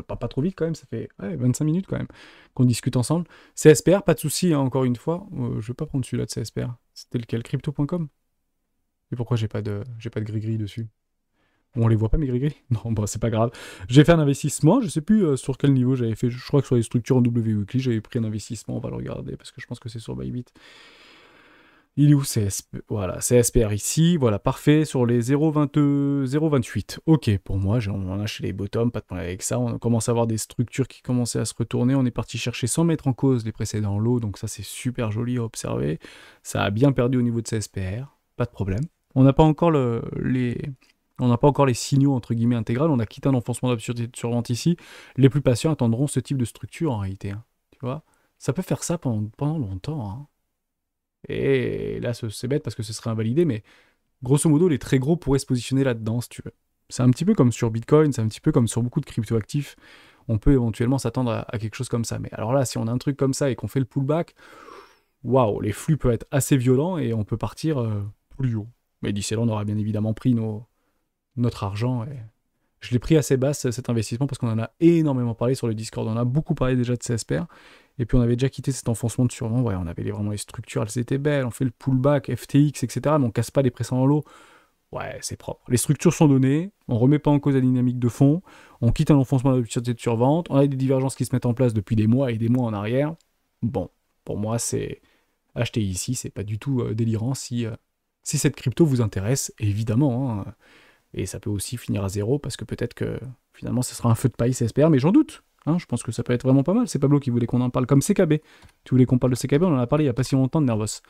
Pas trop vite quand même, ça fait 25 minutes quand même qu'on discute ensemble. CSPR, pas de souci, hein, encore une fois. Je vais pas prendre celui-là de CSPR. C'était lequel? Crypto.com? Et pourquoi j'ai pas de gris-gris dessus? On les voit pas mes gris-gris? Non, bon, c'est pas grave. J'ai fait un investissement, je sais plus sur quel niveau j'avais fait. Je crois que sur les structures en W-Weekly, j'avais pris un investissement, on va le regarder parce que je pense que c'est sur Bybit. Il est où voilà, CSPR ici, voilà, parfait, sur les 0,28. Ok, pour moi, on a chez les bottoms, pas de problème avec ça. On commence à avoir des structures qui commençaient à se retourner. On est parti chercher sans mettre en cause les précédents lots, donc ça c'est super joli à observer. Ça a bien perdu au niveau de CSPR, pas de problème. On n'a pas encore on n'a pas encore les signaux entre guillemets intégrales. On a quitté un enfoncement d'absurdité de survente ici. Les plus patients attendront ce type de structure en réalité. Hein, tu vois, ça peut faire ça pendant longtemps. Hein. Et là, c'est bête parce que ce serait invalidé, mais grosso modo, les très gros pourraient se positionner là-dedans, si tu veux. C'est un petit peu comme sur Bitcoin, c'est un petit peu comme sur beaucoup de cryptoactifs. On peut éventuellement s'attendre à quelque chose comme ça. Mais alors là, si on a un truc comme ça et qu'on fait le pullback, waouh, les flux peuvent être assez violents et on peut partir plus haut. Mais d'ici là, on aura bien évidemment pris notre argent. Et je l'ai pris assez basse, cet investissement, parce qu'on en a énormément parlé sur le Discord. On a beaucoup parlé déjà de CSPR. Et puis on avait déjà quitté cet enfoncement de survent. Ouais, on avait vraiment les structures, elles étaient belles. On fait le pullback, FTX, etc. Mais on casse pas les précédents lots. Ouais, c'est propre. Les structures sont données. On remet pas en cause la dynamique de fond. On quitte un enfoncement de survente. On a des divergences qui se mettent en place depuis des mois et des mois en arrière. Bon, pour moi, c'est acheter ici. C'est pas du tout délirant si cette crypto vous intéresse, évidemment. Hein. Et ça peut aussi finir à zéro parce que peut-être que finalement, ce sera un feu de paille CSPR, mais j'en doute. Hein, je pense que ça peut être vraiment pas mal. C'est Pablo qui voulait qu'on en parle, comme CKB. Tu voulais qu'on parle de CKB, on en a parlé il n'y a pas si longtemps de Nervos.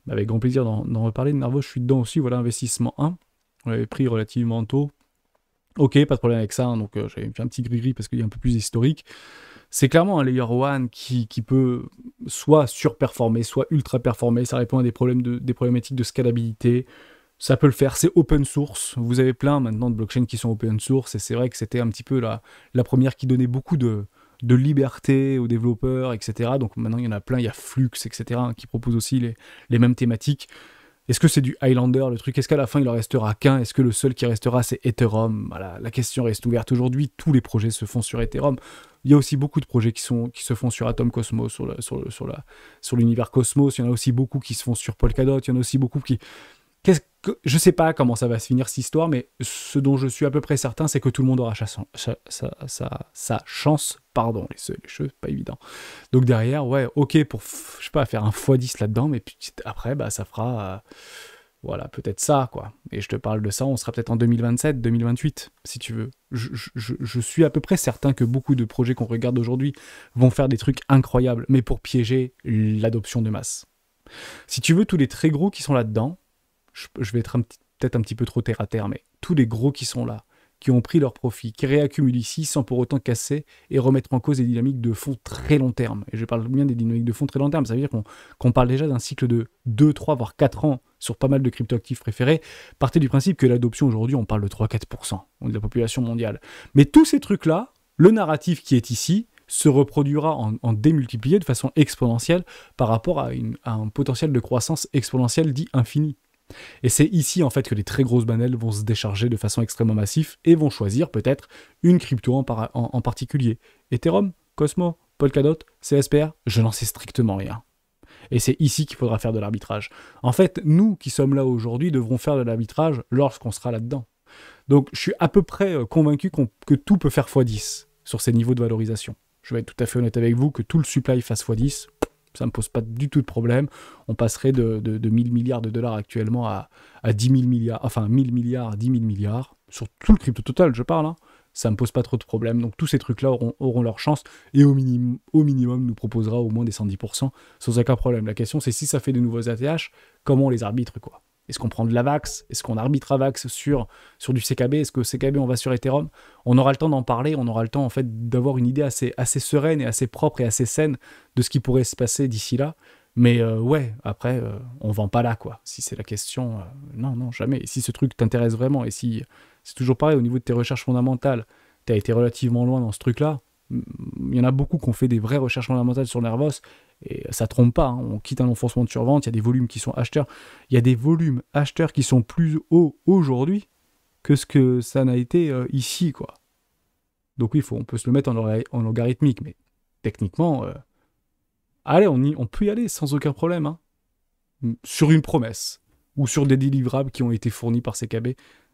Avec grand plaisir d'en reparler de Nervos, je suis dedans aussi. Voilà, investissement 1. On l'avait pris relativement tôt. Ok, pas de problème avec ça, hein, donc j'avais fait un petit gris-gris parce qu'il y a un peu plus historique. C'est clairement un layer 1 qui peut soit surperformer, soit ultra performer. Ça répond à des problématiques de scalabilité. Ça peut le faire, c'est open source. Vous avez plein maintenant de blockchains qui sont open source, et c'est vrai que c'était un petit peu la première qui donnait beaucoup de liberté aux développeurs, etc. Donc maintenant il y en a plein, il y a Flux, etc., hein, qui proposent aussi les mêmes thématiques. Est-ce que c'est du Highlander, le truc? Est-ce qu'à la fin, il en restera qu'un? Est-ce que le seul qui restera, c'est Ethereum? Voilà, la question reste ouverte. Aujourd'hui, tous les projets se font sur Ethereum. Il y a aussi beaucoup de projets qui se font sur Atom Cosmos, sur l'univers Cosmos. Il y en a aussi beaucoup qui se font sur Polkadot. Il y en a aussi beaucoup qui... Je ne sais pas comment ça va se finir, cette histoire, mais ce dont je suis à peu près certain, c'est que tout le monde aura sa chance. Pardon, les cheveux, pas évident. Donc derrière, ouais, ok, pour, je sais pas, faire un x10 là-dedans, mais puis après, bah, ça fera, voilà, peut-être ça, quoi. Et je te parle de ça, on sera peut-être en 2027, 2028, si tu veux. Je suis à peu près certain que beaucoup de projets qu'on regarde aujourd'hui vont faire des trucs incroyables, mais pour piéger l'adoption de masse. Si tu veux, tous les très gros qui sont là-dedans, je vais être peut-être un petit peu trop terre à terre, mais tous les gros qui sont là, qui ont pris leur profit, qui réaccumulent ici sans pour autant casser et remettre en cause des dynamiques de fond très long terme. Et je parle bien des dynamiques de fond très long terme, ça veut dire qu'on parle déjà d'un cycle de 2, 3, voire 4 ans sur pas mal de cryptoactifs préférés. Partez du principe que l'adoption aujourd'hui, on parle de 3-4% de la population mondiale. Mais tous ces trucs-là, le narratif qui est ici, se reproduira en démultiplié de façon exponentielle par rapport à un potentiel de croissance exponentielle dit infini. Et c'est ici en fait que les très grosses banelles vont se décharger de façon extrêmement massive et vont choisir peut-être une crypto en particulier. Ethereum, Cosmos, Polkadot, CSPR, je n'en sais strictement rien. Et c'est ici qu'il faudra faire de l'arbitrage. En fait, nous qui sommes là aujourd'hui devrons faire de l'arbitrage lorsqu'on sera là-dedans. Donc je suis à peu près convaincu que tout peut faire x10 sur ces niveaux de valorisation. Je vais être tout à fait honnête avec vous, que tout le supply fasse x10, ça ne me pose pas du tout de problème. On passerait de 1000 milliards de dollars actuellement à 10 000 milliards, enfin 1000 milliards, 10 000 milliards, sur tout le crypto total, je parle, hein. Ça ne me pose pas trop de problème. Donc tous ces trucs-là auront leur chance, et au minimum nous proposera au moins des 110%, sans aucun problème. La question c'est si ça fait de nouveaux ATH, comment on les arbitre, quoi? Est-ce qu'on prend de la VAX? Est-ce qu'on arbitre à VAX sur du CKB? Est-ce que CKB, on va sur Ethereum? On aura le temps d'en parler, on aura le temps en fait d'avoir une idée assez sereine et assez propre et assez saine de ce qui pourrait se passer d'ici là. Mais ouais, après, on vend pas là, quoi. Si c'est la question, non, jamais. Et si ce truc t'intéresse vraiment, et si c'est toujours pareil, au niveau de tes recherches fondamentales, tu as été relativement loin dans ce truc-là, il y en a beaucoup qui ont fait des vraies recherches fondamentales sur Nervos, et ça trompe pas, hein. On quitte un enfoncement de survente, il y a des volumes qui sont acheteurs, il y a des volumes acheteurs qui sont plus hauts aujourd'hui que ce que ça n'a été ici, quoi. Donc oui, on peut se le mettre en logarithmique, mais techniquement, allez, on peut y aller sans aucun problème, hein. Sur une promesse, ou sur des délivrables qui ont été fournis par CKB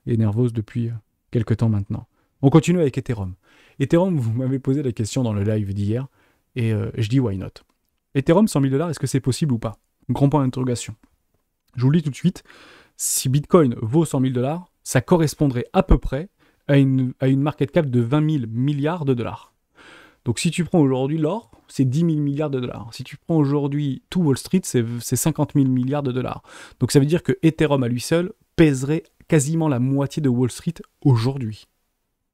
et Nervos depuis quelques temps maintenant. On continue avec Ethereum. Ethereum, vous m'avez posé la question dans le live d'hier, et je dis why not. Ethereum, 100 000 $, est-ce que c'est possible ou pas? Grand point d'interrogation. Je vous le dis tout de suite, si Bitcoin vaut 100 000 $, ça correspondrait à peu près à une market cap de 20 000 milliards de dollars. Donc si tu prends aujourd'hui l'or, c'est 10 000 milliards de dollars. Si tu prends aujourd'hui tout Wall Street, c'est 50 000 milliards de dollars. Donc ça veut dire que Ethereum à lui seul pèserait quasiment la moitié de Wall Street aujourd'hui.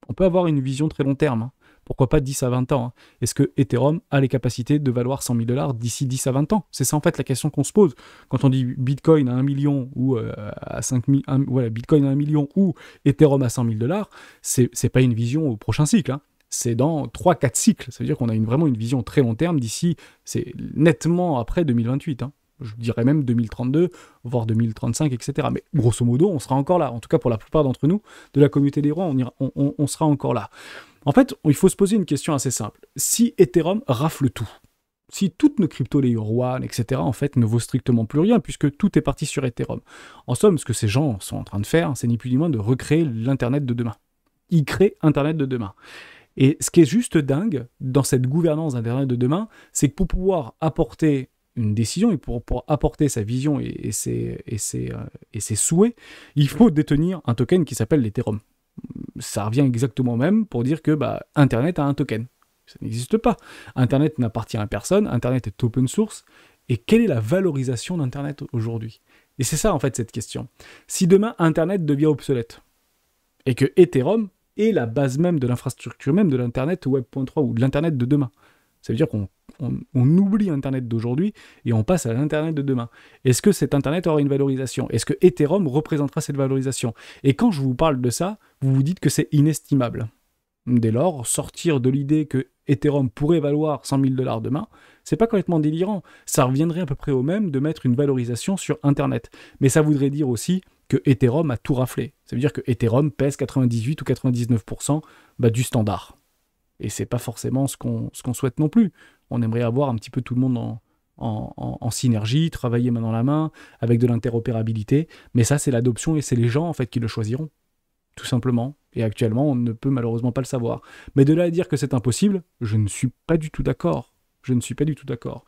On peut avoir une vision très long terme, hein. Pourquoi pas 10 à 20 ans, hein. Est-ce que Ethereum a les capacités de valoir 100 000 $ d'ici 10 à 20 ans? C'est ça en fait la question qu'on se pose. Quand on dit Bitcoin à 1 million ou à 5 000, voilà, Bitcoin à 1 million ou Ethereum à 100 000 $, c'est pas une vision au prochain cycle, hein. C'est dans 3-4 cycles. Ça veut dire qu'on a vraiment une vision très long terme d'ici, c'est nettement après 2028, hein. Je dirais même 2032, voire 2035, etc. Mais grosso modo, on sera encore là. En tout cas, pour la plupart d'entre nous, de la communauté des rois, on sera encore là. En fait, il faut se poser une question assez simple. Si Ethereum rafle tout, si toutes nos cryptos, les Yuan, etc., en fait, ne vaut strictement plus rien, puisque tout est parti sur Ethereum. En somme, ce que ces gens sont en train de faire, c'est ni plus ni moins de recréer l'Internet de demain. Ils créent Internet de demain. Et ce qui est juste dingue dans cette gouvernance d'Internet de demain, c'est que pour pouvoir apporter une décision et pour apporter sa vision et ses souhaits, il faut détenir un token qui s'appelle l'Ethereum. Ça revient exactement au même pour dire que Internet a un token. Ça n'existe pas. Internet n'appartient à personne, Internet est open source, et quelle est la valorisation d'Internet aujourd'hui? Et c'est ça en fait cette question. Si demain Internet devient obsolète, et que Ethereum est la base même de l'infrastructure même de l'Internet Web.3 ou de l'Internet de demain, ça veut dire qu'on oublie Internet d'aujourd'hui et on passe à l'Internet de demain. Est-ce que cet Internet aura une valorisation? Est-ce que Ethereum représentera cette valorisation? Et quand je vous parle de ça, vous vous dites que c'est inestimable. Dès lors, sortir de l'idée que Ethereum pourrait valoir 100 000 $ demain, c'est pas complètement délirant. Ça reviendrait à peu près au même de mettre une valorisation sur Internet. Mais ça voudrait dire aussi que Ethereum a tout raflé. Ça veut dire que Ethereum pèse 98 ou 99% du standard. Et c'est pas forcément ce qu'on souhaite non plus. On aimerait avoir un petit peu tout le monde en synergie, travailler main dans la main, avec de l'interopérabilité. Mais ça, c'est l'adoption et c'est les gens en fait qui le choisiront. Tout simplement. Et actuellement, on ne peut malheureusement pas le savoir. Mais de là à dire que c'est impossible, je ne suis pas du tout d'accord. Je ne suis pas du tout d'accord.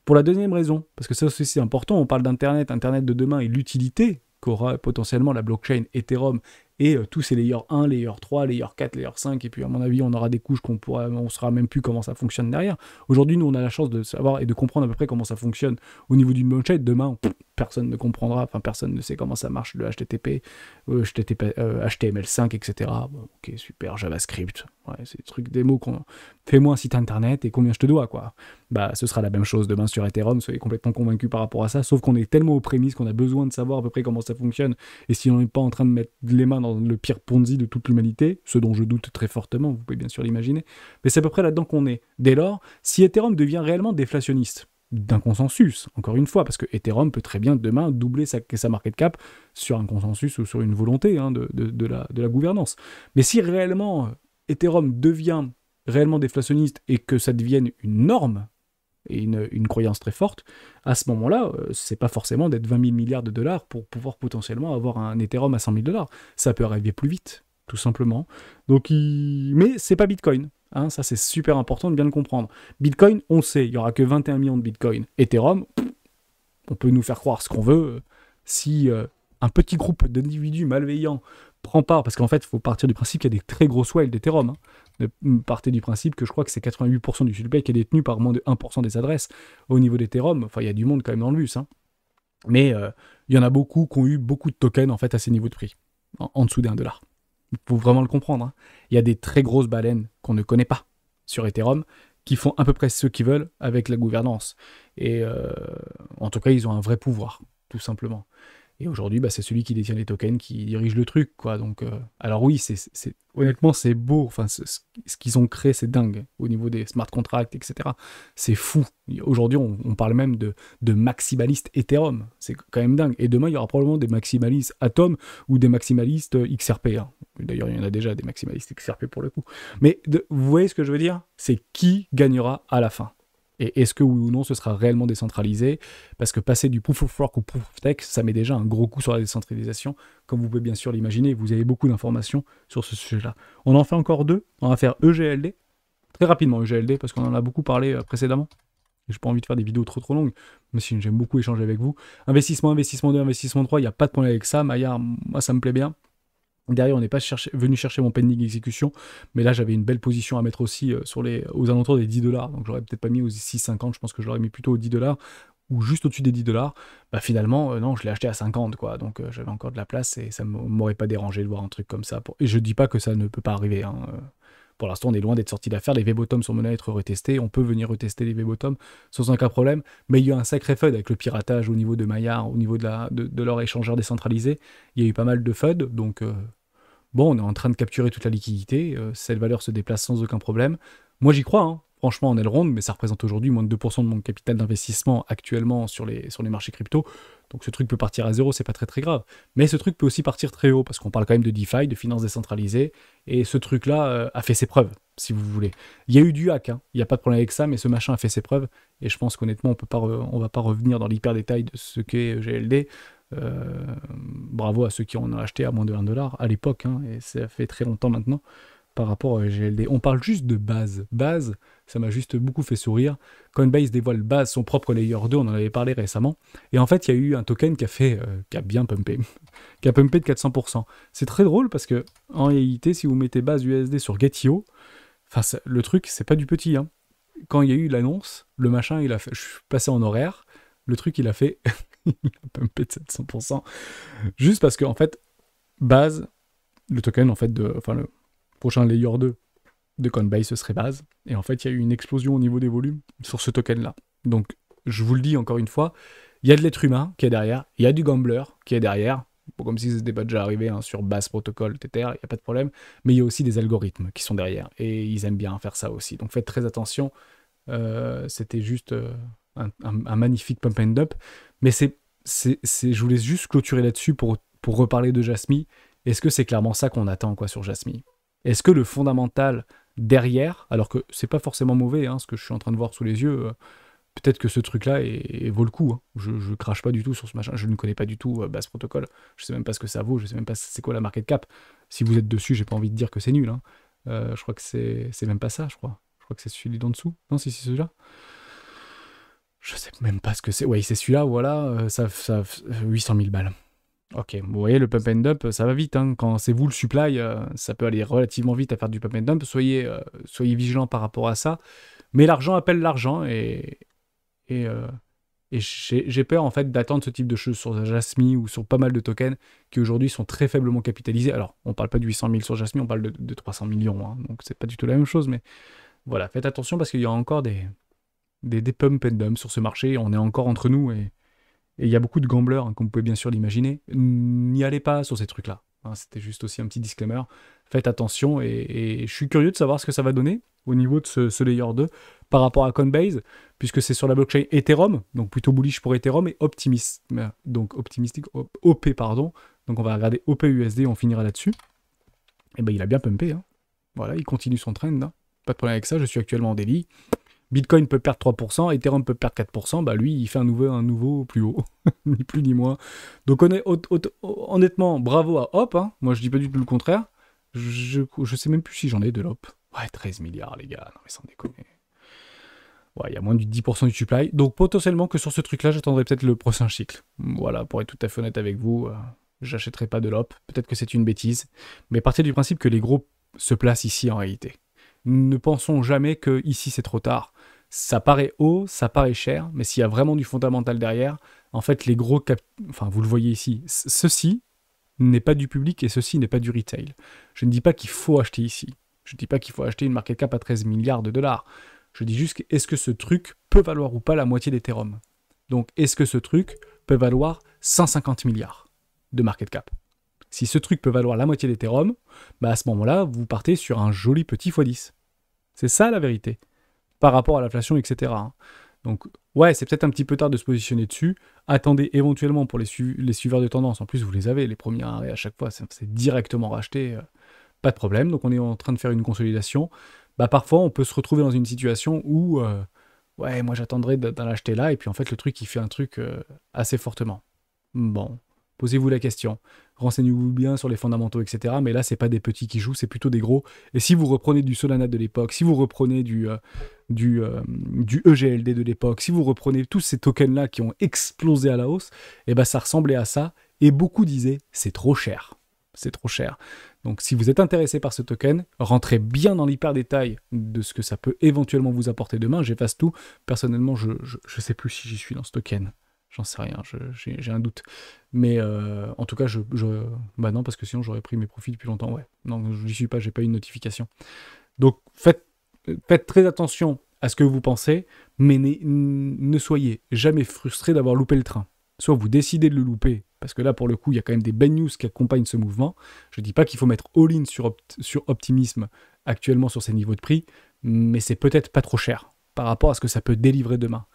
Pour la deuxième raison, parce que ça aussi c'est important, on parle d'Internet, Internet de demain et l'utilité qu'aura potentiellement la blockchain Ethereum et tous ces layer 1, layer 3, layer 4, layer 5, et puis à mon avis on aura des couches on saura même plus comment ça fonctionne derrière. Aujourd'hui nous on a la chance de savoir et de comprendre à peu près comment ça fonctionne au niveau d'une blockchain. Demain personne ne comprendra, enfin personne ne sait comment ça marche le HTTP, HTML5, etc. Bon, ok super, JavaScript, ouais, c'est des trucs démo fais-moi un site internet et combien je te dois quoi. Ce sera la même chose demain sur Ethereum, soyez complètement convaincus par rapport à ça, sauf qu'on est tellement aux prémices qu'on a besoin de savoir à peu près comment ça fonctionne, et si on n'est pas en train de mettre les mains dans le pire Ponzi de toute l'humanité, ce dont je doute très fortement, vous pouvez bien sûr l'imaginer, mais c'est à peu près là-dedans qu'on est. Dès lors, si Ethereum devient réellement déflationniste, d'un consensus, encore une fois, parce que Ethereum peut très bien demain doubler sa market cap sur un consensus ou sur une volonté de la gouvernance. Mais si réellement Ethereum devient réellement déflationniste et que ça devienne une norme, et une croyance très forte, à ce moment-là, c'est pas forcément d'être 20 000 milliards de dollars pour pouvoir potentiellement avoir un Ethereum à 100 000 $. Ça peut arriver plus vite, tout simplement. Donc, mais c'est pas Bitcoin. Hein, ça, c'est super important de bien le comprendre. Bitcoin, on sait, il n'y aura que 21 millions de Bitcoin. Ethereum, on peut nous faire croire ce qu'on veut. Si un petit groupe d'individus malveillants prend part, parce qu'en fait, il faut partir du principe qu'il y a des très grosses whales d'Ethereum. Partez du principe que je crois que c'est 88% du supply qui est détenu par moins de 1% des adresses au niveau d'Ethereum. Enfin, il y a du monde quand même dans le bus. Hein. Mais il y en a beaucoup qui ont eu beaucoup de tokens en fait à ces niveaux de prix, en dessous d'1 $. Il faut vraiment le comprendre. Hein. Il y a des très grosses baleines qu'on ne connaît pas sur Ethereum qui font à peu près ce qu'ils veulent avec la gouvernance. Et en tout cas, ils ont un vrai pouvoir, tout simplement. Et aujourd'hui, c'est celui qui détient les tokens qui dirige le truc, quoi. Donc, alors oui, honnêtement, c'est beau. Enfin, ce qu'ils ont créé, c'est dingue. Au niveau des smart contracts, etc. C'est fou. Aujourd'hui, on parle même de maximalistes Ethereum. C'est quand même dingue. Et demain, il y aura probablement des maximalistes Atom ou des maximalistes XRP. Hein. D'ailleurs, il y en a déjà des maximalistes XRP pour le coup. Mais vous voyez ce que je veux dire? C'est qui gagnera à la fin. Et est-ce que oui ou non ce sera réellement décentralisé? Parce que passer du proof of work au proof of stake, ça met déjà un gros coup sur la décentralisation, comme vous pouvez bien sûr l'imaginer. Vous avez beaucoup d'informations sur ce sujet-là. On en fait encore deux. On va faire EGLD, très rapidement EGLD, parce qu'on en a beaucoup parlé précédemment. J'ai pas envie de faire des vidéos trop longues, mais si j'aime beaucoup échanger avec vous. Investissement 2, investissement 3, il n'y a pas de problème avec ça. Maillard, moi ça me plaît bien. Derrière, on n'est pas venu chercher mon pending exécution, mais là, j'avais une belle position à mettre aussi aux alentours des 10 $. Donc, j'aurais peut-être pas mis aux 6,50, je pense que je l'aurais mis plutôt aux 10 $, ou juste au-dessus des 10 $. Finalement, non, je l'ai acheté à 50, quoi. Donc, j'avais encore de la place et ça ne m'aurait pas dérangé de voir un truc comme ça. Et je dis pas que ça ne peut pas arriver. Hein. Pour l'instant, on est loin d'être sorti d'affaire. Les V-bottoms sont menés à être retestés. On peut venir retester les V-bottoms sans aucun problème. Mais il y a eu un sacré FUD avec le piratage au niveau de Maillard, au niveau de leur échangeur décentralisé. Il y a eu pas mal de FUD. Donc, on est en train de capturer toute la liquidité. Cette valeur se déplace sans aucun problème. Moi, j'y crois. Hein. Franchement, on est le rond, mais ça représente aujourd'hui moins de 2% de mon capital d'investissement actuellement sur les marchés crypto. Donc ce truc peut partir à zéro, c'est pas très grave. Mais ce truc peut aussi partir très haut, parce qu'on parle quand même de DeFi, de finances décentralisées, et ce truc-là a fait ses preuves, si vous voulez. Il y a eu du hack, hein. Il n'y a pas de problème avec ça, mais ce machin a fait ses preuves, et je pense qu'honnêtement, on va pas revenir dans l'hyper détail de ce qu'est GLD. Bravo à ceux qui en ont acheté à moins de 1 $ à l'époque, hein, et ça fait très longtemps maintenant. Par rapport à GLD. On parle juste de Base. Base, ça m'a juste beaucoup fait sourire. Coinbase dévoile Base, son propre layer 2, on en avait parlé récemment. Et en fait, il y a eu un token qui a bien pumpé. Qui a pumpé de 400%. C'est très drôle parce que, en réalité, si vous mettez Base USD sur Getio, Enfin, le truc, c'est pas du petit, hein. Quand il y a eu l'annonce, le machin, il a fait... Je suis passé en horaire, le truc, il a fait... il a pumpé de 700%. Juste parce que, en fait, base, le token, en fait, enfin, le prochain layer 2 de Coinbase, ce serait base. Et en fait, il y a eu une explosion au niveau des volumes sur ce token-là. Donc, je vous le dis encore une fois, il y a de l'être humain qui est derrière, il y a du gambler qui est derrière, bon, comme si c'était pas déjà arrivé hein, sur Base Protocol, Tether, il n'y a pas de problème, mais il y a aussi des algorithmes qui sont derrière, et ils aiment bien faire ça aussi. Donc faites très attention, c'était juste un magnifique pump and dump, mais je voulais juste clôturer là-dessus pour reparler de Jasmy. Est-ce que c'est clairement ça qu'on attend quoi, sur Jasmy? Est-ce que le fondamental derrière, alors que c'est pas forcément mauvais, hein, ce que je suis en train de voir sous les yeux, peut-être que ce truc-là vaut le coup. Hein. Je crache pas du tout sur ce machin. Je ne connais pas du tout Base Protocol. Je sais même pas ce que ça vaut. Je sais même pas c'est quoi la market cap. Si vous êtes dessus, j'ai pas envie de dire que c'est nul. Hein. Je crois que c'est même pas ça, je crois. Je crois que c'est celui d'en dessous. Non, si c'est celui-là. Je sais même pas ce que c'est. Ouais, c'est celui-là, voilà. Ça 800 000 balles. Ok, vous voyez, le pump and dump, ça va vite. Hein. Quand c'est vous le supply, ça peut aller relativement vite à faire du pump and dump. Soyez vigilants par rapport à ça. Mais l'argent appelle l'argent et j'ai peur en fait d'attendre ce type de choses sur Jasmy ou sur pas mal de tokens qui aujourd'hui sont très faiblement capitalisés. Alors, on parle pas de 800 000 sur Jasmy, on parle de 300 millions. Hein. Donc, c'est pas du tout la même chose. Mais voilà, faites attention parce qu'il y a encore des pump and dump sur ce marché. On est encore entre nous et il y a beaucoup de gamblers, hein, comme vous pouvez bien sûr l'imaginer. N'y allez pas sur ces trucs-là. Hein, c'était juste aussi un petit disclaimer. Faites attention et je suis curieux de savoir ce que ça va donner au niveau de ce layer 2 par rapport à Coinbase, puisque c'est sur la blockchain Ethereum, donc plutôt bullish pour Ethereum et optimistique, OP, pardon. Donc on va regarder OPUSD, on finira là-dessus. Et ben il a bien pumpé. Hein. Voilà, il continue son trend. Hein. Pas de problème avec ça, je suis actuellement en daily. Bitcoin peut perdre 3%, Ethereum peut perdre 4%, bah lui, il fait un nouveau plus haut, ni plus ni moins. Donc honnêtement, bravo à Hop, hein. Moi je dis pas du tout le contraire. Je sais même plus si j'en ai de l'Hop. Ouais, 13 milliards les gars, non mais sans déconner. Ouais, il y a moins du 10% du supply, donc potentiellement que sur ce truc-là, j'attendrai peut-être le prochain cycle. Voilà, pour être tout à fait honnête avec vous, j'achèterai pas de l'Hop, peut-être que c'est une bêtise, mais partez du principe que les gros se placent ici en réalité. Ne pensons jamais que ici c'est trop tard. Ça paraît haut, ça paraît cher, mais s'il y a vraiment du fondamental derrière, en fait les gros enfin vous le voyez ici, ceci n'est pas du public et ceci n'est pas du retail. Je ne dis pas qu'il faut acheter ici. Je ne dis pas qu'il faut acheter une market cap à 13 milliards de dollars. Je dis juste est-ce que ce truc peut valoir ou pas la moitié d'Ethereum. Donc est-ce que ce truc peut valoir 150 milliards de market cap. Si ce truc peut valoir la moitié d'Ethereum, bah à ce moment-là, vous partez sur un joli petit x10. C'est ça la vérité. Par rapport à l'inflation, etc. Hein. Donc, ouais, c'est peut-être un petit peu tard de se positionner dessus. Attendez éventuellement pour les suiveurs de tendance. En plus, vous les avez, les premiers arrêts à chaque fois. C'est directement racheté. Pas de problème. Donc, on est en train de faire une consolidation. Bah, parfois, on peut se retrouver dans une situation où, ouais, moi, j'attendrai d'en acheter là. Et puis, en fait, le truc, il fait un truc assez fortement. Bon, posez-vous la question. Renseignez-vous bien sur les fondamentaux, etc. Mais là, c'est pas des petits qui jouent, c'est plutôt des gros. Et si vous reprenez du Solana de l'époque, si vous reprenez du EGLD de l'époque, si vous reprenez tous ces tokens-là qui ont explosé à la hausse, et ben ça ressemblait à ça. Et beaucoup disaient, c'est trop cher. C'est trop cher. Donc si vous êtes intéressé par ce token, rentrez bien dans l'hyper détail de ce que ça peut éventuellement vous apporter demain. J'efface tout. Personnellement, je sais plus si j'y suis dans ce token. J'en sais rien, j'ai un doute. Mais en tout cas, bah non, parce que sinon j'aurais pris mes profits depuis longtemps. Ouais, non, je n'y suis pas, j'ai pas eu une notification. Donc faites très attention à ce que vous pensez, mais ne soyez jamais frustré d'avoir loupé le train. Soit vous décidez de le louper, parce que là, pour le coup, il y a quand même des bad news qui accompagnent ce mouvement. Je ne dis pas qu'il faut mettre all-in sur Optimisme actuellement sur ces niveaux de prix, mais c'est peut-être pas trop cher par rapport à ce que ça peut délivrer demain.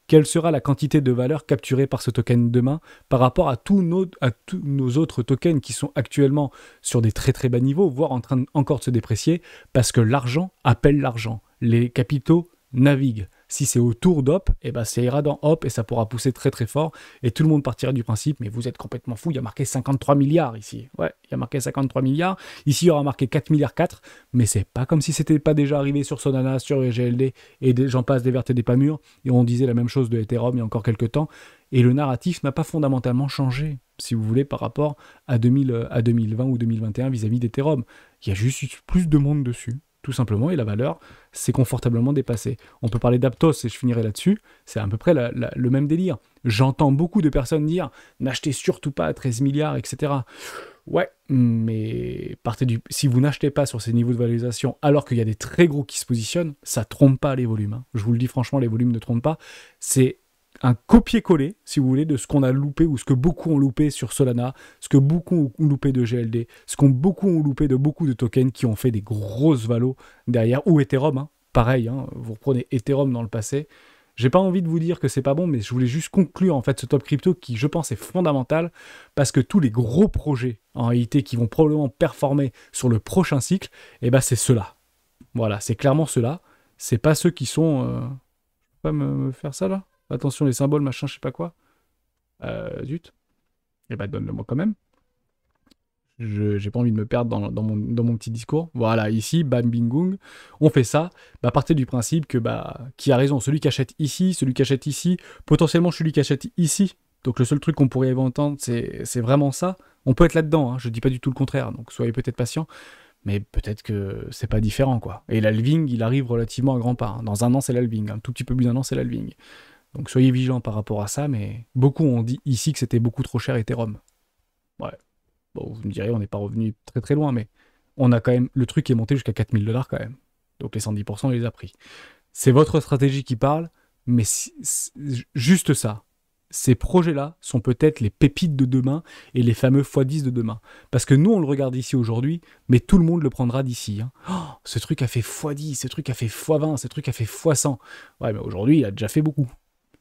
Quelle sera la quantité de valeur capturée par ce token demain par rapport à tous nos autres tokens qui sont actuellement sur des très très bas niveaux, voire en train encore de se déprécier, parce que l'argent appelle l'argent. Les capitaux naviguent. Si c'est autour d'Hop, eh ben ça ira dans Hop et ça pourra pousser très très fort. Et tout le monde partira du principe, mais vous êtes complètement fou, il y a marqué 53 milliards ici. Ouais, il y a marqué 53 milliards. Ici, il y aura marqué 4 milliards 4, mais c'est pas comme si c'était pas déjà arrivé sur Solana, sur EGLD, et j'en passe des vertes et des pas mûres. Et on disait la même chose de Ethereum il y a encore quelques temps. Et le narratif n'a pas fondamentalement changé, si vous voulez, par rapport à 2020 ou 2021 vis-à-vis d'Ethereum. Il y a juste plus de monde dessus. tout simplement, et la valeur s'est confortablement dépassée. On peut parler d'Aptos, et je finirai là-dessus, c'est à peu près le même délire. J'entends beaucoup de personnes dire « n'achetez surtout pas à 13 milliards, etc. » Ouais, mais si vous n'achetez pas sur ces niveaux de valorisation, alors qu'il y a des très gros qui se positionnent, ça trompe pas les volumes. Hein. Je vous le dis franchement, les volumes ne trompent pas. C'est un copier-coller, si vous voulez, de ce qu'on a loupé ou ce que beaucoup ont loupé sur Solana, ce que beaucoup ont loupé de GLD, ce qu'on beaucoup ont loupé de beaucoup de tokens qui ont fait des grosses valos derrière, ou Ethereum, hein. Pareil, hein, vous reprenez Ethereum dans le passé. J'ai pas envie de vous dire que c'est pas bon, mais je voulais juste conclure en fait ce top crypto qui, je pense, est fondamental parce que tous les gros projets en réalité qui vont probablement performer sur le prochain cycle, eh ben c'est ceux-là. Voilà, c'est clairement ceux-là. C'est pas ceux qui sont. Je peux pas me faire ça là. Attention les symboles, machin, je sais pas quoi. Zut. Eh ben donne-le-moi quand même. J'ai pas envie de me perdre dans mon petit discours. Voilà, ici, bam, bing, on fait ça. Bah, partez du principe que, qui a raison, celui qui achète ici, potentiellement celui qui achète ici. Donc le seul truc qu'on pourrait entendre, c'est vraiment ça. On peut être là-dedans, hein, je dis pas du tout le contraire, donc soyez peut-être patient, mais peut-être que c'est pas différent, quoi. Et l'halving, il arrive relativement à grands pas. Hein. Dans un an, c'est l'halving. Un tout petit peu plus d'un an, c'est l'halving. Donc soyez vigilants par rapport à ça, mais beaucoup ont dit ici que c'était beaucoup trop cher Ethereum. Ouais. Bon, vous me direz, on n'est pas revenu très très loin, mais on a quand même, le truc est monté jusqu'à 4 000 $ quand même. Donc les 110%, on les a pris. C'est votre stratégie qui parle, mais juste ça. Ces projets-là sont peut-être les pépites de demain et les fameux x10 de demain. Parce que nous, on le regarde ici aujourd'hui, mais tout le monde le prendra d'ici. Hein. Oh, ce truc a fait x10, ce truc a fait x20, ce truc a fait x100. Ouais, mais aujourd'hui, il a déjà fait beaucoup.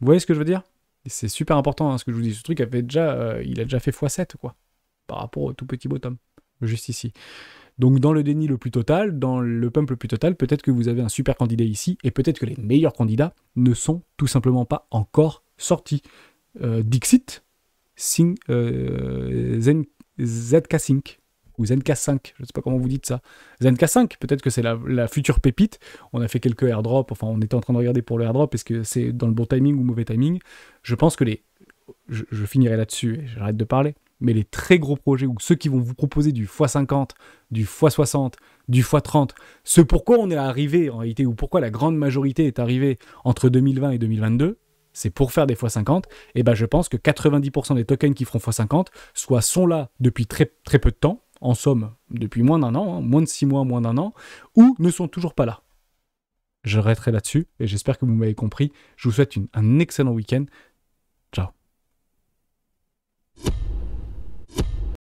Vous voyez ce que je veux dire? C'est super important hein, ce que je vous dis. Ce truc il a déjà fait x7, quoi. Par rapport au tout petit bottom, juste ici. Donc dans le déni le plus total, dans le pump le plus total, peut-être que vous avez un super candidat ici, et peut-être que les meilleurs candidats ne sont tout simplement pas encore sortis. Dixit, ZK Sync, ou ZK5, je ne sais pas comment vous dites ça. ZK5, peut-être que c'est la future pépite. On a fait quelques airdrops, enfin on était en train de regarder pour le airdrop, est-ce que c'est dans le bon timing ou mauvais timing? Je pense que je finirai là-dessus, et j'arrête de parler. Mais les très gros projets, ou ceux qui vont vous proposer du x50, du x60, du x30, ce pourquoi on est arrivé en réalité, ou pourquoi la grande majorité est arrivée entre 2020 et 2022, c'est pour faire des x50, et ben je pense que 90% des tokens qui feront x50 sont là depuis très, très peu de temps, en somme depuis moins d'un an, hein, moins de 6 mois, moins d'un an, ou ne sont toujours pas là. Je arrêterai là-dessus, et j'espère que vous m'avez compris. Je vous souhaite un excellent week-end. Ciao.